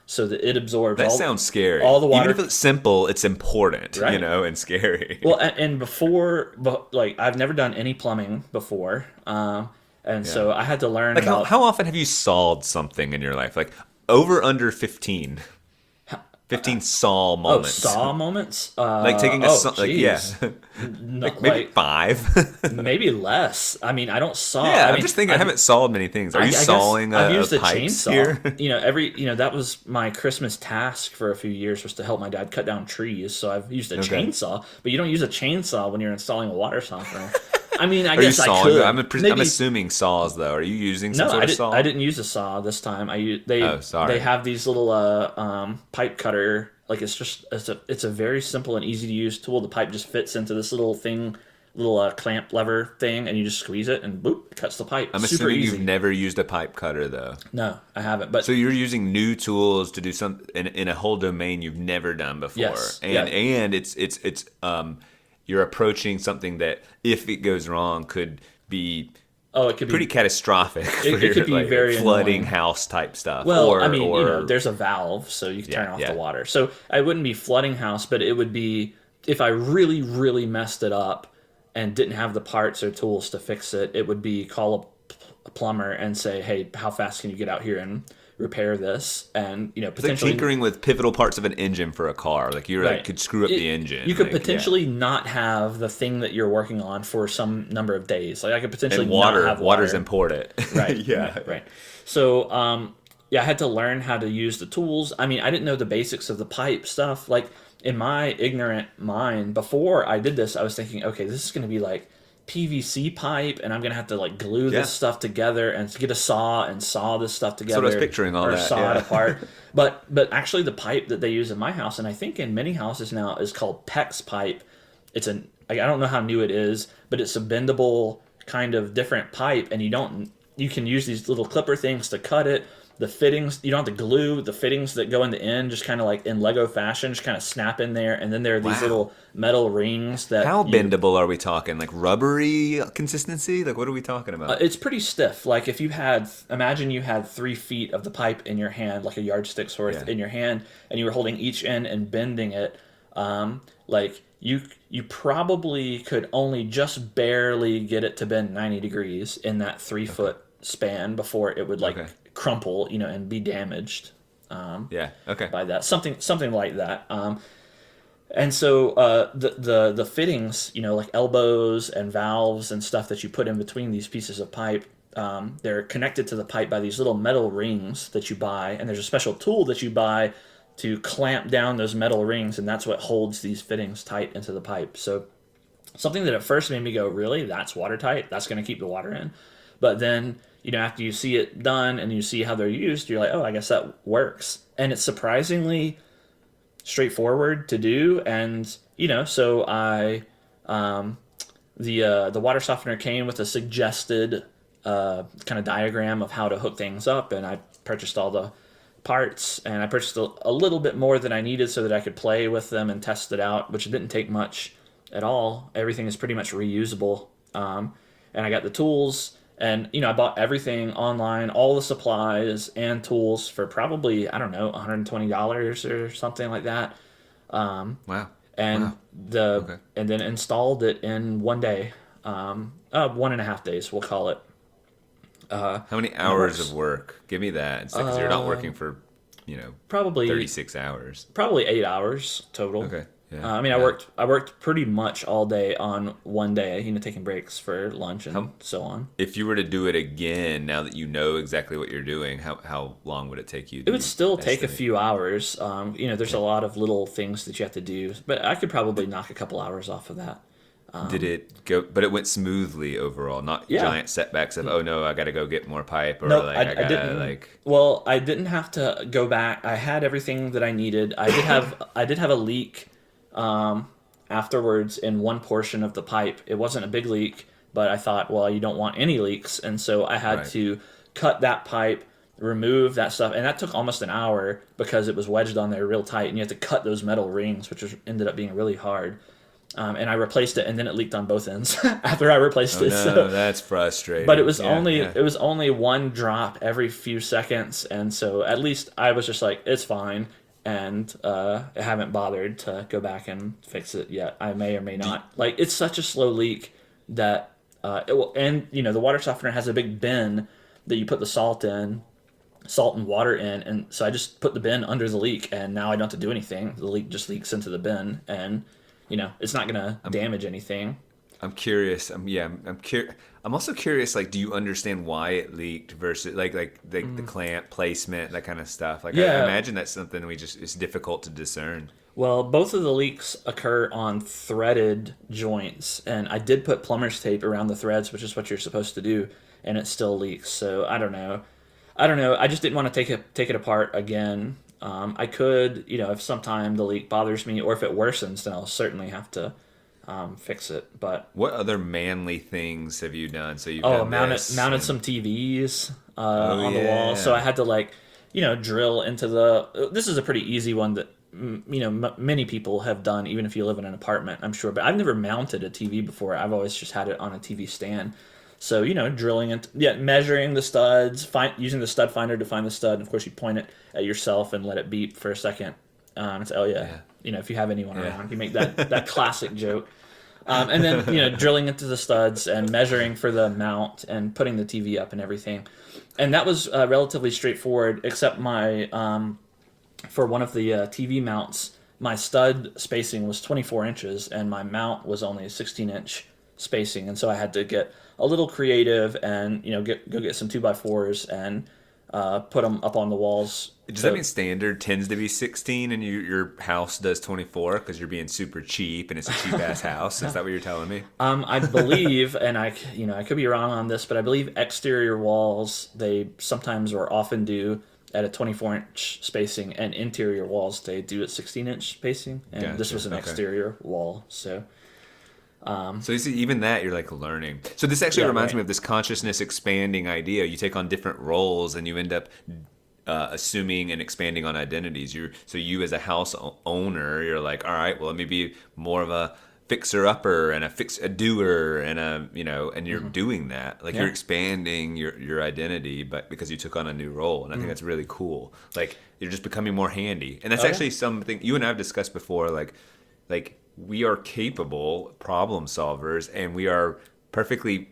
so that it absorbs. That sounds scary. All the water. Even if it's simple, it's important, Right. and scary. Well, and before, like I've never done any plumbing before, and so I had to learn Like about. how often have you sawed something in your life? Like over under 15. 15 saw moments. Saw moments? Like taking a saw, like yeah, No, like maybe 5. maybe less. I mean, I don't saw. Yeah, I I'm mean, just thinking. I haven't sawed many things. Are you guess sawing I've used a pipes chainsaw. here? That was my Christmas task for a few years, was to help my dad cut down trees. So I've used a Okay. chainsaw, but you don't use a chainsaw when you're installing a water softener. I mean, I Are you guess I sawing? could. I'm Maybe- assuming saws though. Are you using some No, sort I of didn't. saw? I didn't use a saw this time. Oh, sorry. They have these little pipe cutter. Like it's a very simple and easy to use tool. The pipe just fits into this little thing, clamp lever thing, and you just squeeze it, and boop, it cuts the pipe. I'm Super assuming easy. you've never used a pipe cutter though. No, I haven't. But So you're using new tools to do something in a whole domain you've never done before, Yes, and it's you're approaching something that if it goes wrong could be it could pretty be catastrophic for it your could be very flooding annoying. house type stuff. Well, or, I mean, or, there's a valve, so you can turn off yeah. the water. So I wouldn't be flooding house, but it would be if I really, really messed it up and didn't have the parts or tools to fix it. It would be call a plumber and say, "Hey, how fast can you get out here and repair this?" And it's like potentially tinkering with pivotal parts of an engine for a car. Like you're Right. like could screw up the engine. You could like, potentially not have the thing that you're working on for some number of days. Like I could potentially and water. not have Water's water. important. Right. yeah. Right. So, I had to learn how to use the tools. I mean, I didn't know the basics of the pipe stuff. Like in my ignorant mind, before I did this, I was thinking, okay, this is going to be like PVC pipe, and I'm going to have to like glue Yeah. this stuff together and get a saw and saw this stuff together. what I was picturing, all or that, saw yeah. it apart. But actually, the pipe that they use in my house, and I think in many houses now, is called PEX pipe. I don't know how new it is, but it's a bendable kind of different pipe, and you can use these little clipper things to cut it. The fittings, you don't have to glue the fittings that go in the end, just kind of like in Lego fashion, just kind of snap in there. And then there are these Wow. little metal rings that How bendable are we talking? Like rubbery consistency? Like what are we talking about? it's pretty stiff. Like if imagine you had 3 feet of the pipe in your hand, like a yardstick's worth Yeah. in your hand, and you were holding each end and bending it. Like you probably could only just barely get it to bend 90 degrees in that 3-foot span before it would Okay. crumple, and be damaged. Yeah. Okay. By that, something like that. And so the fittings, like elbows and valves and stuff that you put in between these pieces of pipe, they're connected to the pipe by these little metal rings that you buy, and there's a special tool that you buy to clamp down those metal rings, and that's what holds these fittings tight into the pipe. So something that at first made me go, really? That's watertight? That's going to keep the water in? But then, after you see it done and you see how they're used, you're like, oh, I guess that works. And it's surprisingly straightforward to do. And, so the water softener came with a suggested kind of diagram of how to hook things up. And I purchased all the parts, and I purchased a little bit more than I needed so that I could play with them and test it out, which didn't take much at all. Everything is pretty much reusable. And I got the tools. And, I bought everything online, all the supplies and tools for probably, I don't know, $120 or something like that. Wow. And Okay. and then installed it in 1 day, 1.5 days, we'll call it. How many hours of work? Give me that. It's because you're not working for, Probably 36 hours. Probably 8 hours total. Okay. Yeah. I worked pretty much all day on 1 day, taking breaks for lunch and so on. If you were to do it again, now that you know exactly what you're doing, how long would it take you? It would still take a estimate? few hours. There's a lot of little things that you have to do, but I could probably knock a couple hours off of that. Did it go? But it went smoothly overall, not Yeah. giant setbacks of oh no, I got to go get more pipe or No, like I I gotta didn't. like. Well, I didn't have to go back. I had everything that I needed. I did have a leak afterwards in one portion of the pipe. It wasn't a big leak, but I thought, well, you don't want any leaks, and so I had Right. to cut that pipe, remove that stuff, and that took almost an hour because it was wedged on there real tight, and you had to cut those metal rings, which ended up being really hard. And I replaced it, and then it leaked on both ends after I replaced Oh it. no, So, that's frustrating. but it was Yeah, only yeah. it was only one drop every few seconds, and so at least I was just like, it's fine, and I haven't bothered to go back and fix it yet. I may or may not. Like, it's such a slow leak that it will, and the water softener has a big bin that you put the salt in, salt and water in, and so I just put the bin under the leak, and now I don't have to do anything. The leak just leaks into the bin, and it's not gonna damage anything. I'm curious. I'm also curious. Like, do you understand why it leaked versus like the clamp placement, that kind of stuff? Like, I Yeah. imagine that's something it's difficult to discern. Well, both of the leaks occur on threaded joints, and I did put plumber's tape around the threads, which is what you're supposed to do, and it still leaks. So I don't know. I just didn't want to take it apart again. I could, if sometime the leak bothers me, or if it worsens, then I'll certainly have to fix it. But What other manly things have you done? So you've done this mounted and- some TVs on the wall, yeah. so I had to drill into the. This is a pretty easy one that many people have done, even if you live in an apartment, I'm sure. But I've never mounted a TV before. I've always just had it on a TV stand. So drilling into measuring the studs, using the stud finder to find the stud. And of course, you point it at yourself and let it beep for a second. It's if you have anyone around, you make that classic joke. And then drilling into the studs and measuring for the mount and putting the TV up and everything. And that was relatively straightforward, except my for one of the TV mounts, my stud spacing was 24 inches and my mount was only a 16-inch spacing, and so I had to get a little creative and go get some 2x4s and put them up on the walls. Does that mean standard tends to be 16 and your house does 24 because you're being super cheap and it's a cheap ass house? Is that what you're telling me? I believe, and I could be wrong on this, but I believe exterior walls, they sometimes or often do at a 24-inch spacing, and interior walls they do at 16-inch spacing. And this Gotcha, was an okay. exterior wall, so. So you see, even that you're like learning. So this actually Yeah, reminds right. me of this consciousness expanding idea. You take on different roles and you end up assuming and expanding on identities. So you as a house owner, you're like, all right, well, let me be more of a fixer upper and a doer and and you're doing that. Like Yeah. you're expanding your identity, but because you took on a new role, and I think that's really cool. Like you're just becoming more handy, and that's Oh, yeah. actually something you and I have discussed before. Like we are capable problem solvers, and we are perfectly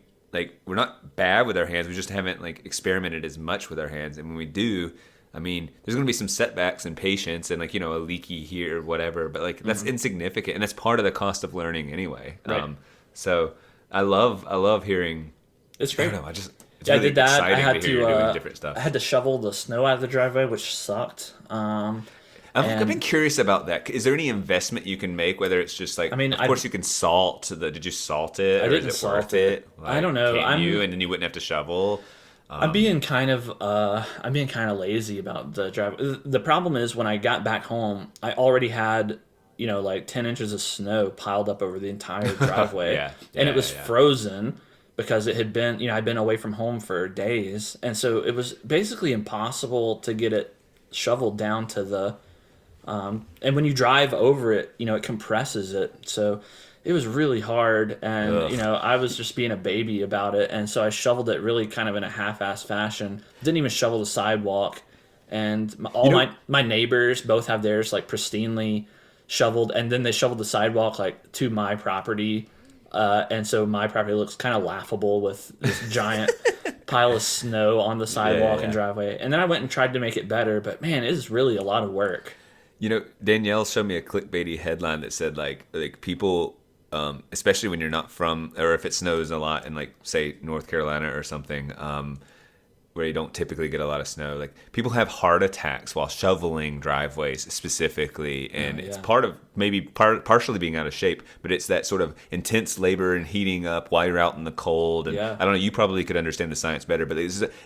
we're not bad with our hands. We just haven't experimented as much with our hands, and when we do, I mean, there's going to be some setbacks and patience and a leaky here or whatever, but that's insignificant, and that's part of the cost of learning anyway. Right. So I love hearing. It's I great. don't know. It's I really did that. exciting I had to hear to you doing different stuff. I had to shovel the snow out of the driveway, which sucked. I've been curious about that. Is there any investment you can make? Whether it's just of course you can salt. Did you salt it? I Or didn't is it salt worth it. it? I don't know. Can you? And then you wouldn't have to shovel. I'm being kind of lazy about the drive. The problem is when I got back home, I already had 10 inches of snow piled up over the entire driveway, Yeah. and Yeah, it was yeah. frozen because it had been I'd been away from home for days, and so it was basically impossible to get it shoveled down to the. And when you drive over it, it compresses it, so. It was really hard, and Ugh. I was just being a baby about it, and so I shoveled it really kind of in a half-assed fashion. Didn't even shovel the sidewalk, and my neighbors both have theirs pristinely shoveled, and then they shoveled the sidewalk to my property, and so my property looks kind of laughable with this giant pile of snow on the sidewalk yeah. and driveway. And then I went and tried to make it better, but man, it is really a lot of work. Danielle showed me a clickbaity headline that said like people. Especially when you're not from, or if it snows a lot in say North Carolina or something, where you don't typically get a lot of snow. Like people have heart attacks while shoveling driveways specifically, and it's part of maybe partially being out of shape, but it's that sort of intense labor and heating up while you're out in the cold. And I don't know, you probably could understand the science better, but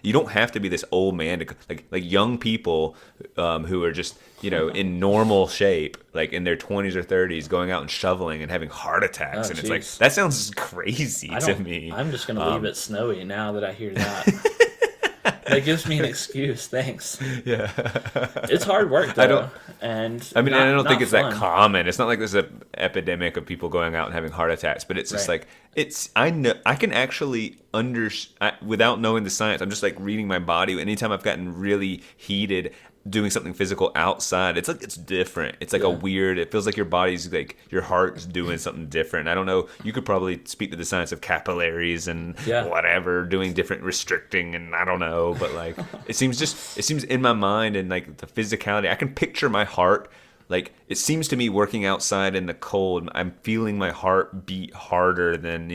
you don't have to be this old man to like young people who are just in normal shape, like in their 20s or 30s, going out and shoveling and having heart attacks. And it's like, that sounds crazy to me. I'm just going to leave it snowy now that I hear that. That gives me an excuse. Thanks. Yeah. It's hard work, though. I don't think it's that common. It's not like there's an epidemic of people going out and having heart attacks, but it's just like, I know, I can actually without knowing the science, I'm just like reading my body. Anytime I've gotten really heated, doing something physical outside, it's like it's different. It's like a weird, it feels like your body's like, your heart's doing something different. I don't know, you could probably speak to the science of capillaries and whatever, doing different restricting, and I don't know, but like it seems in my mind, and like the physicality, I can picture my heart. Like, it seems to me working outside in the cold, I'm feeling my heart beat harder than,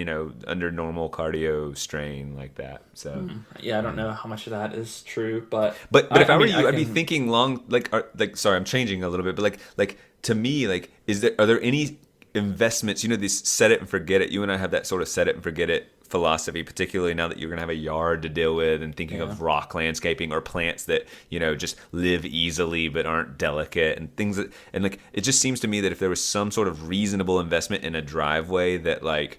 under normal cardio strain like that. So I don't know how much of that is true, but if I were you, I'd be thinking long, sorry, I'm changing a little bit, but like to me, like, are there any investments, this set it and forget it? You and I have that sort of set it and forget it philosophy, particularly now that you're going to have a yard to deal with, and thinking of rock landscaping or plants that just live easily but aren't delicate, and things that, and like it just seems to me that if there was some sort of reasonable investment in a driveway that like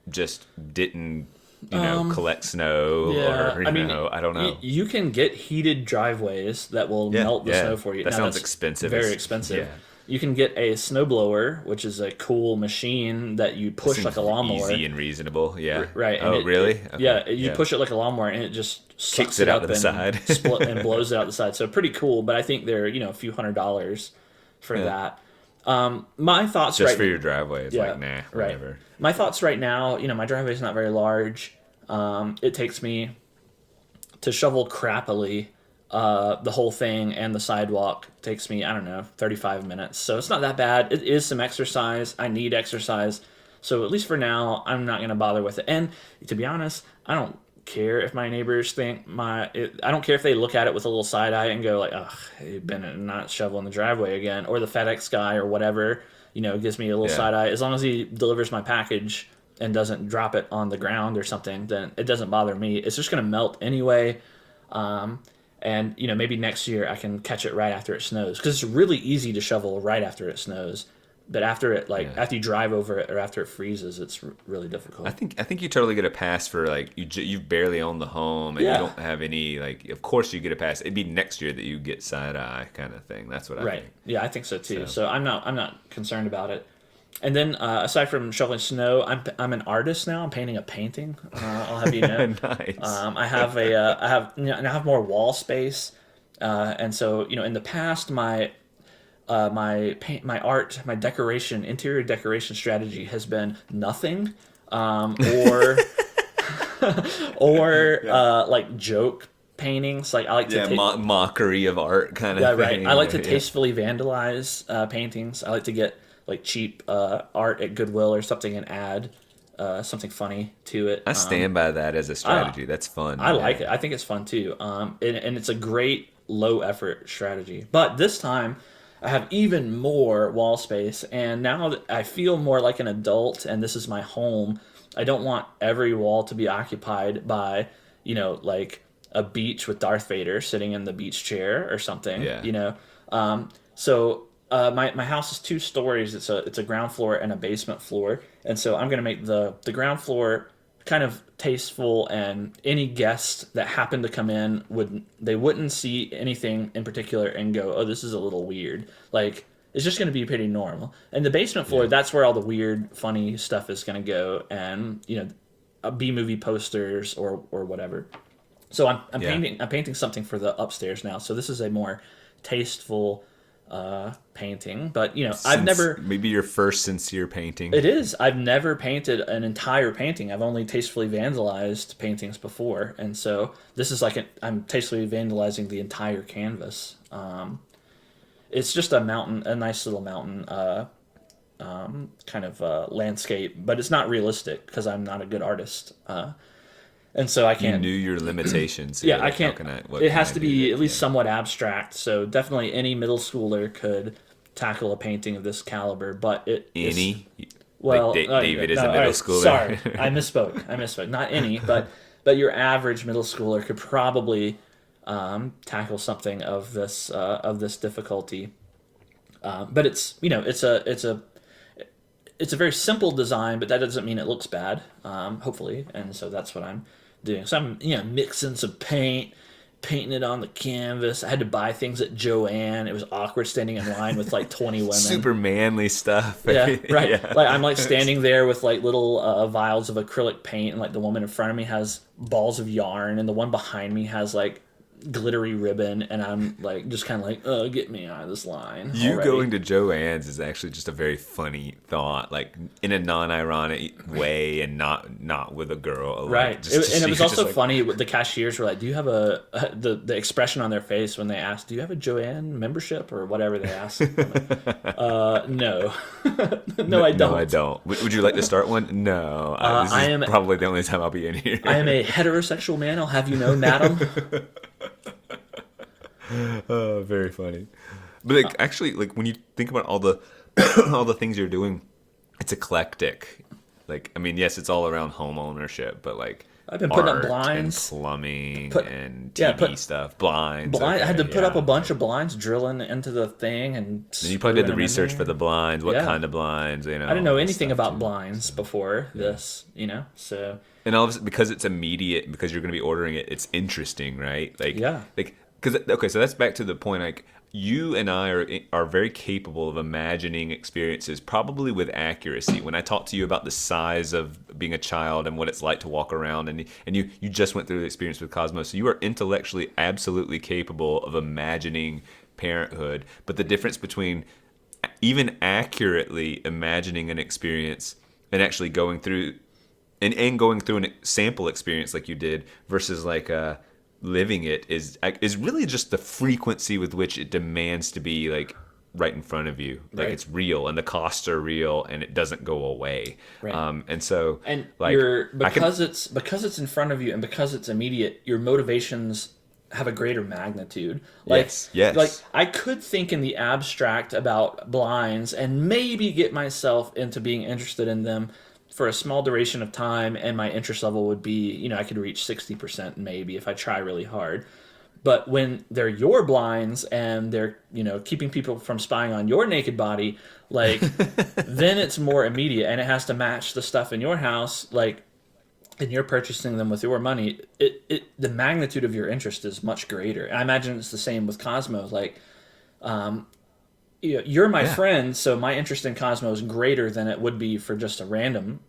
just didn't collect snow, or I don't know. You can get heated driveways that will melt the snow for you. That sounds expensive. Very expensive. You can get a snowblower, which is a cool machine that you push like a lawnmower. Easy and reasonable, right. And really? You push it like a lawnmower, and it just kicks it out to the side and blows it out the side. So pretty cool, but I think they're a few $100s for that. My thoughts just for your driveway. It's like, nah, whatever. Right. My thoughts right now, my driveway is not very large. It takes me to shovel crappily. The whole thing and the sidewalk takes me, 35 minutes. So it's not that bad. It is some exercise. I need exercise. So at least for now, I'm not going to bother with it. And to be honest, I don't care if my neighbors think I don't care if they look at it with a little side eye and go like, ugh, hey, Bennett, not shoveling the driveway again. Or the FedEx guy or whatever, gives me a little side eye. As long as he delivers my package and doesn't drop it on the ground or something, then it doesn't bother me. It's just going to melt anyway. And, maybe next year I can catch it right after it snows. Because it's really easy to shovel right after it snows. But after it, after you drive over it or after it freezes, it's really difficult. I think you totally get a pass for, like, you've barely owned the home and you don't have any, like, of course you get a pass. It'd be next year that you get side-eye kind of thing. That's what I think. Yeah, I think so, too. So I'm not concerned about it. And then, aside from shoveling snow, I'm an artist now. I'm painting a painting. I'll have you know. Nice. I have more wall space, and so in the past my interior decoration strategy has been nothing, or like joke paintings. Like I like to mockery of art kind of thing. Right. I like to tastefully vandalize paintings. I like to get like cheap art at Goodwill or something and add something funny to it. I stand by that as a strategy. That's fun. I like it. I think it's fun too. And it's a great low effort strategy. But this time I have even more wall space, and now that I feel more like an adult and this is my home, I don't want every wall to be occupied by, like a beach with Darth Vader sitting in the beach chair or something. So my house is 2 stories. It's a ground floor and a basement floor, and so I'm gonna make the ground floor kind of tasteful, and any guests that happen to come in wouldn't see anything in particular and go, oh, this is a little weird. Like, it's just gonna be pretty normal. And the basement floor, that's where all the weird, funny stuff is gonna go, and B-movie posters or whatever. So I'm painting something for the upstairs now. So this is a more tasteful painting, but I've never, maybe your first sincere painting. It is. I've never painted an entire painting. I've only tastefully vandalized paintings before, and so this is like I'm tastefully vandalizing the entire canvas. It's just a nice little mountain kind of landscape, but it's not realistic because I'm not a good artist. And so I You can't. knew your limitations. Yeah, Here. I Like, can't. what It can has I to do be that- at least yeah. somewhat abstract. So definitely any middle schooler could tackle a painting of this caliber, but it's Any? well, Like David is no, a all middle right, schooler. sorry, I misspoke. Not any, but your average middle schooler could probably tackle something of this difficulty. But it's it's a very simple design, but that doesn't mean it looks bad. Hopefully, and so that's what I'm doing. So I'm mixing some paint, painting it on the canvas. I had to buy things at Joann. It was awkward standing in line with like 20 women. Super manly stuff. Yeah, right. Yeah. Like I'm like standing there with like little vials of acrylic paint, and like the woman in front of me has balls of yarn, and the one behind me has like glittery ribbon, and I'm like just kind of like, get me out of this line. You already. going to Joann's is actually just a very funny thought, like in a non-ironic way, and not with a girl. Right, Like, just to and it see was just also like- funny. The cashiers were like, "Do you have the expression on their face when they asked, do you have a Joann membership or whatever they asked?" I'm like, no, no, I don't. No, I don't. Would you like to start one? No. This is I am- probably the only time I'll be in here. I am a heterosexual man. I'll have you know, madam. Oh, very funny. But like, actually, like when you think about all the all the things you're doing, it's eclectic. Like, I mean, yes, it's all around home ownership, but like I've been putting up art blinds. and plumbing Put- and yeah, TV put- stuff, blinds. I had to put yeah. up a bunch of blinds, drilling into the thing, and And you probably did the screwing them in research there. for the blinds. What Yeah. kind of blinds? You know, I didn't know all this anything stuff, about too. blinds before this, so And all of it, because it's immediate, because you're going to be ordering it, it's interesting, right? Like, Yeah. Like, because okay, so that's back to the point. Like, you and I are very capable of imagining experiences, probably with accuracy. When I talk to you about the size of being a child and what it's like to walk around, and you just went through the experience with Cosmo, so you are intellectually absolutely capable of imagining parenthood. But the difference between even accurately imagining an experience and actually going through and going through a sample experience like you did versus like living it is really just the frequency with which it demands to be like right in front of you. Like Right. it's real and the costs are real and it doesn't go away. Right. And so and like you're I can- because it's in front of you and because it's immediate, your motivations have a greater magnitude. Like, Yes. like I could think in the abstract about blinds and maybe get myself into being interested in them for a small duration of time, and my interest level would be, I could reach 60% maybe if I try really hard. But when they're your blinds and they're, keeping people from spying on your naked body, like, then it's more immediate and it has to match the stuff in your house, like, and you're purchasing them with your money. The magnitude of your interest is much greater. And I imagine it's the same with Cosmo. Like, you're my friend, so my interest in Cosmo is greater than it would be for just a random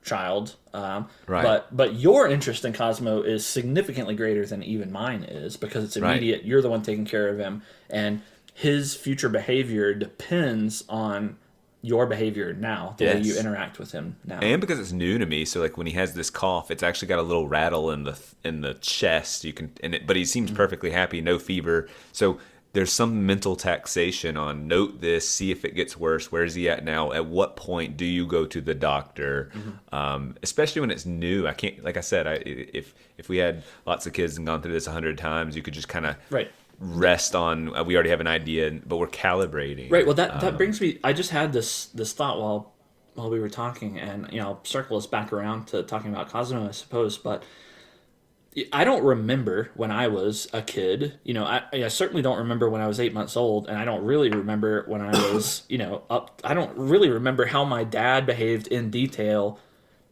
child. Right. But your interest in Cosmo is significantly greater than even mine is because it's immediate. Right. You're the one taking care of him, and his future behavior depends on your behavior now, the way Yes. you interact with him now. And because it's new to me, so like when he has this cough, it's actually got a little rattle in the chest. You can but he seems perfectly happy, no fever. So there's some mental taxation on note this, see if it gets worse. Where is he at now? At what point do you go to the doctor? Especially when it's new. I can't, like I said, if we had lots of kids and gone through this 100 times, you could just kind of Right. rest on. We already have an idea, but we're calibrating. Right. Well, that brings me. I just had this thought while we were talking, and I'll circle us back around to talking about Cosmo, I suppose. But I don't remember when I was a kid. I certainly don't remember when I was 8 months old, and I don't really remember when I was up. I don't really remember how my dad behaved in detail,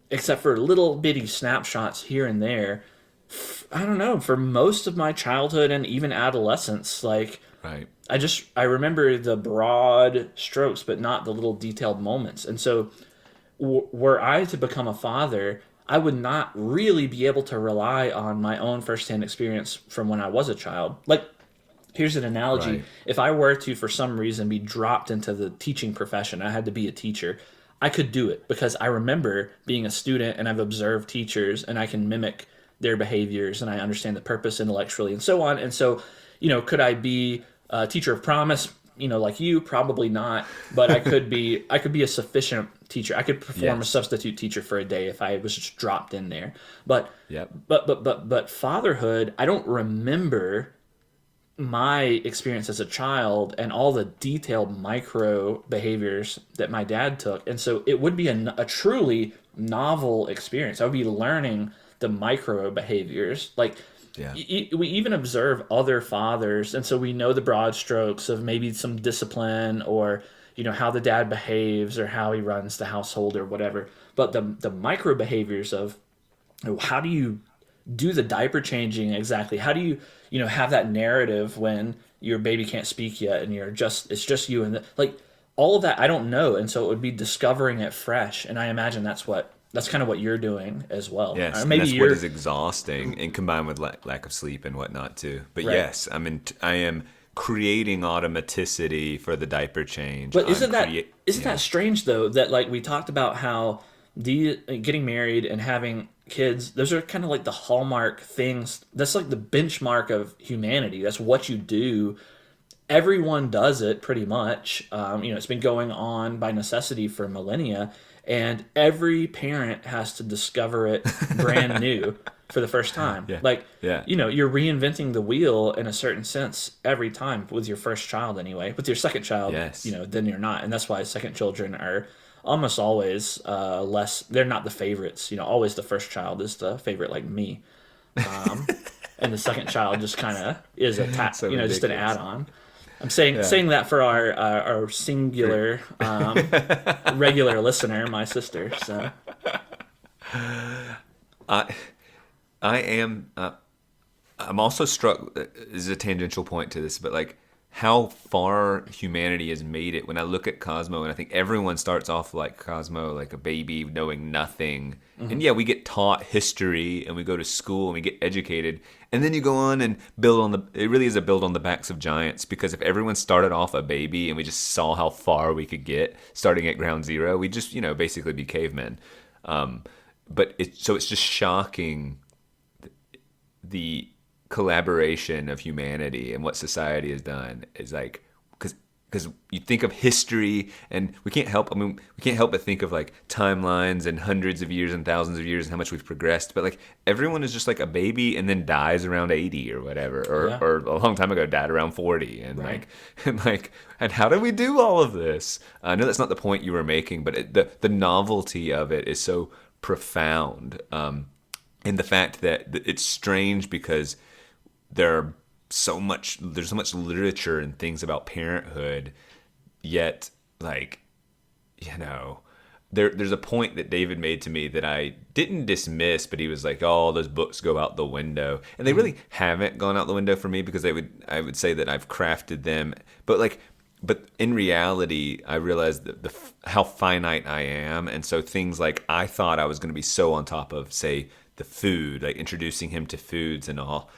except for little bitty snapshots here and there. I don't know, for most of my childhood and even adolescence, like, Right. I remember the broad strokes, but not the little detailed moments. And so were I to become a father, I would not really be able to rely on my own firsthand experience from when I was a child. Like, here's an analogy. Right. If I were to, for some reason, be dropped into the teaching profession, I had to be a teacher, I could do it because I remember being a student and I've observed teachers and I can mimic their behaviors and I understand the purpose intellectually and so on. And so, could I be a teacher of promise? like you, probably not, but I could be a sufficient teacher. I could perform a Yes. substitute teacher for a day if I was just dropped in there. But Yep. but fatherhood, I don't remember my experience as a child and all the detailed micro behaviors that my dad took. And so it would be a truly novel experience. I would be learning the micro behaviors. Like, Yeah. we even observe other fathers, and so we know the broad strokes of maybe some discipline, or how the dad behaves or how he runs the household or whatever. But the micro behaviors of how do you do the diaper changing exactly? How do you have that narrative when your baby can't speak yet and it's just you and like all of that I don't know, and so it would be discovering it fresh. And I imagine that's kind of what you're doing as well. Yes, Or and maybe that's you're what is exhausting, and combined with lack of sleep and whatnot too. But Right. yes, I am creating automaticity for the diaper change. But I'm isn't that crea- isn't yeah. that strange though, that like we talked about how getting married and having kids, those are kind of like the hallmark things. That's like the benchmark of humanity. That's what you do. Everyone does it pretty much. It's been going on by necessity for millennia, and every parent has to discover it brand new for the first time. Yeah. Like, Yeah. you're reinventing the wheel in a certain sense every time with your first child anyway. With your second child, Yes. then you're not. And that's why second children are almost always less, they're not the favorites. Always the first child is the favorite, like me. And the second child just kind of is a So just an ridiculous. add-on. I'm saying that for our singular regular listener, my sister. So I I am. I'm also struck. This is a tangential point to this, but like how far humanity has made it. When I look at Cosmo, and I think everyone starts off like Cosmo, like a baby, knowing nothing. And yeah, we get taught history, and we go to school, and we get educated, and then you go on and build on the. It really is a build on the backs of giants, because if everyone started off a baby and we just saw how far we could get starting at ground zero, we just basically be cavemen. But it's just shocking the collaboration of humanity and what society has done is like, because you think of history, and we can't help but think of like timelines and hundreds of years and thousands of years and how much we've progressed, but like everyone is just like a baby and then dies around 80 or whatever, or a long time ago died around 40, and Right. and how do we do all of this? I know that's not the point you were making, but the novelty of it is so profound, and the fact that it's strange because there's so much literature and things about parenthood, yet like there's a point that David made to me that I didn't dismiss, but he was like, oh, all those books go out the window, and they really haven't gone out the window for me, because I would say that I've crafted them, but in reality, I realized that how finite I am. And so things like I thought I was going to be so on top of, say, the food, like introducing him to foods and all,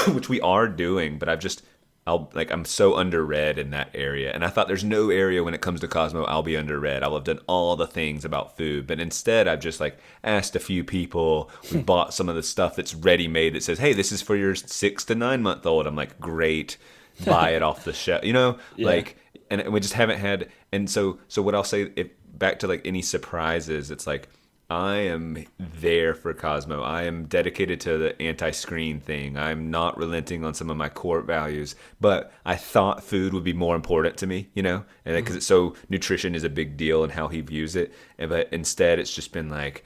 which we are doing, but I'm so underread in that area. And I thought there's no area when it comes to Cosmo I'll be underread. I'll have done all the things about food, but instead I've just like asked a few people. We bought some of the stuff that's ready made that says, hey, this is for your 6 to 9 month old. I'm like, great. Buy it off the shelf, like, and we just haven't had. And so what I'll say, back to like any surprises, it's like, I am there for Cosmo. I am dedicated to the anti-screen thing. I'm not relenting on some of my core values, but I thought food would be more important to me, and because it's so, nutrition is a big deal and how he views it. But instead it's just been like,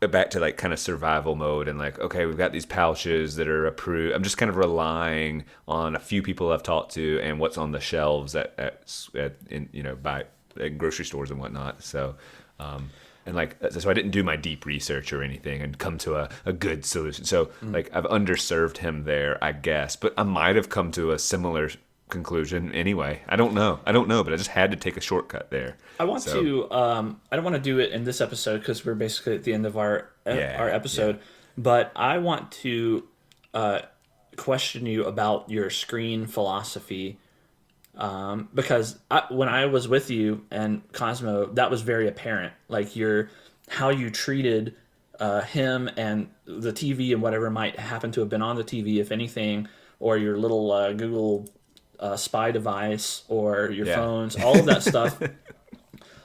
back to like kind of survival mode, and like, okay, we've got these pouches that are approved. I'm just kind of relying on a few people I've talked to and what's on the shelves by grocery stores and whatnot. So, so I didn't do my deep research or anything and come to a good solution. So like I've underserved him there, I guess, but I might have come to a similar conclusion anyway. I don't know, but I just had to take a shortcut there. I want to. I don't want to do it in this episode because we're basically at the end of our episode. But I want to question you about your screen philosophy, because when I was with you and Cosmo, that was very apparent. Like how you treated him and the TV and whatever might happen to have been on the TV, if anything, or your little Google spy device or your Yeah. phones, all of that stuff.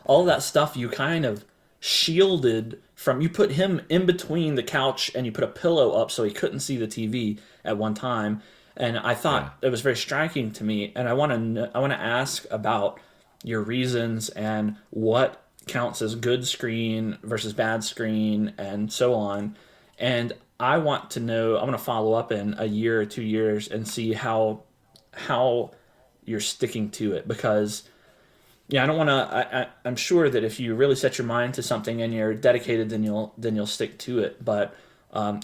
All of that stuff you kind of shielded from. You put him in between the couch and you put a pillow up so he couldn't see the TV at one time. And I thought it was very striking to me. And I want to ask about your reasons and what counts as good screen versus bad screen and so on. And I want to know. I want to follow up in a year or 2 years and see how you're sticking to it, because I don't want to. I'm sure that if you really set your mind to something and you're dedicated, then you'll stick to it. But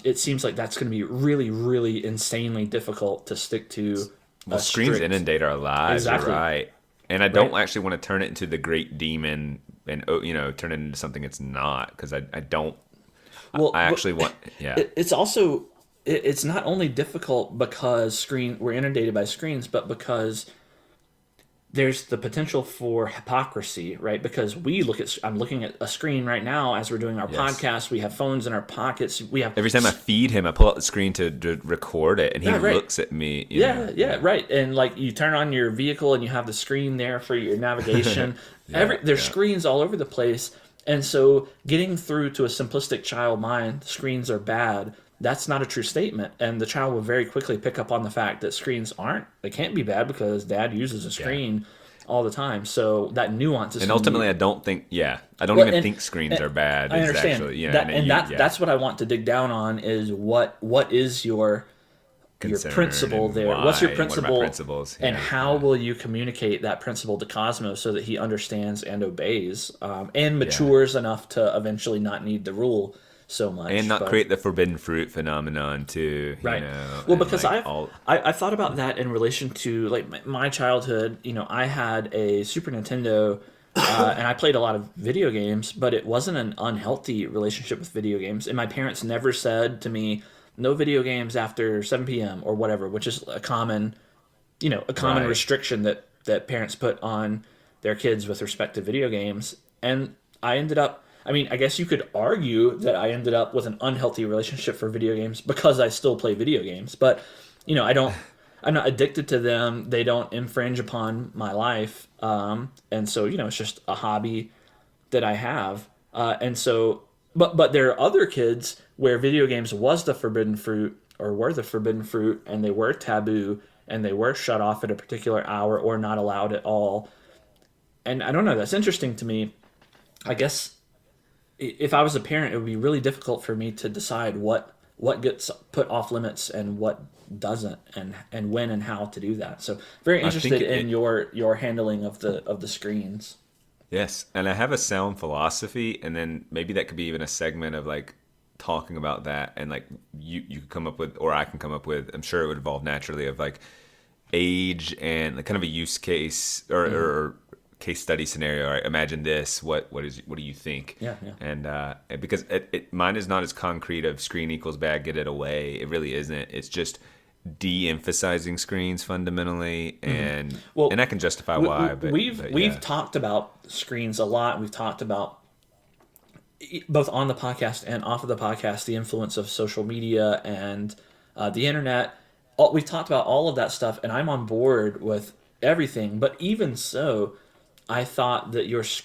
it seems like that's going to be really, really insanely difficult to stick to. Well, screens inundate our lives, Exactly. right? And I don't actually want to turn it into the great demon and turn it into something it's not, because I don't. Well, I actually want. Yeah. It's also it's not only difficult because we're inundated by screens, but because there's the potential for hypocrisy, right? Because I'm looking at a screen right now as we're doing our podcast. We have phones in our pockets. We have every time I feed him, I pull out the screen to record it, and he looks at me. You know? Right. And like you turn on your vehicle and you have the screen there for your navigation. There's screens all over the place. And so getting through to a simplistic child mind, screens are bad, that's not a true statement. And the child will very quickly pick up on the fact that screens they can't be bad because dad uses a screen all the time. So that nuance is. And ultimately, I don't even think screens are bad. I understand. Actually, that's what I want to dig down on is what is your principle there? What's your principle? What are my principles? And how will you communicate that principle to Cosmo so that he understands and obeys and matures enough to eventually not need the rule so much, and not create the forbidden fruit phenomenon too, right? Well, because I thought about that in relation to like my childhood. I had a Super Nintendo, and I played a lot of video games, but it wasn't an unhealthy relationship with video games. And my parents never said to me, "No video games after 7 p.m." or whatever, which is a common restriction that parents put on their kids with respect to video games. And I ended up. I guess you could argue that I ended up with an unhealthy relationship for video games because I still play video games. But, I'm not addicted to them. They don't infringe upon my life. And so, it's just a hobby that I have. And so, but there are other kids where video games was the forbidden fruit or were the forbidden fruit, and they were taboo and they were shut off at a particular hour or not allowed at all. And I don't know, that's interesting to me. I guess if I was a parent, it would be really difficult for me to decide what gets put off limits and what doesn't, and when and how to do that. So very interested in your handling of the screens. Yes, and I have a sound philosophy, and then maybe that could be even a segment of like talking about that, and like you could come up with, or I can come up with, I'm sure it would evolve naturally, of like age and like kind of a use case or case study scenario. Right? Imagine this. What do you think? Yeah. And because mine is not as concrete of screen equals bad, get it away. It really isn't. It's just de-emphasizing screens fundamentally, and I can justify why. But we've talked about screens a lot. We've talked about both on the podcast and off of the podcast the influence of social media and the internet. We've talked about all of that stuff, and I'm on board with everything. But even so, I thought that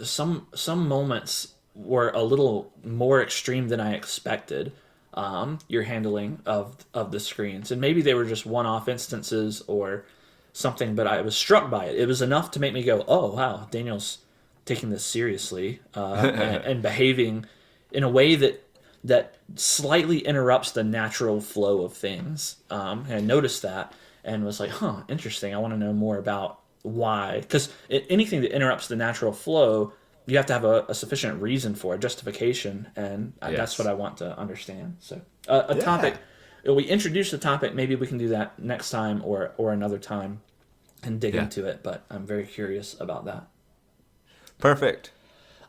some moments were a little more extreme than I expected. Your handling of the screens, and maybe they were just one-off instances or something, but I was struck by it. It was enough to make me go, "Oh wow, Daniel's taking this seriously and behaving in a way that slightly interrupts the natural flow of things." And I noticed that and was like, "Huh, interesting. I want to know more about why." Because anything that interrupts the natural flow, you have to have a sufficient reason for it, justification, and that's what I want to understand. So topic, we introduce the topic, maybe we can do that next time or another time and dig into it, but I'm very curious about that. Perfect.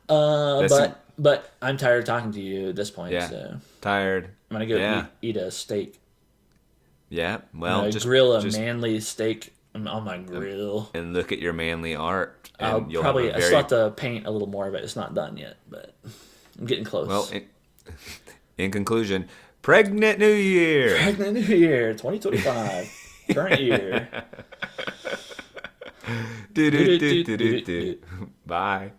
But I'm tired of talking to you at this point, so tired. I'm going to go eat a steak. Yeah, well, just grill a manly steak on my grill. And look at your manly art. I'll I still have to paint a little more of it. It's not done yet, but I'm getting close. Well, in conclusion, Pregnant New Year! Pregnant New Year, 2025, current year. Do, do, do, do, do, do. Bye.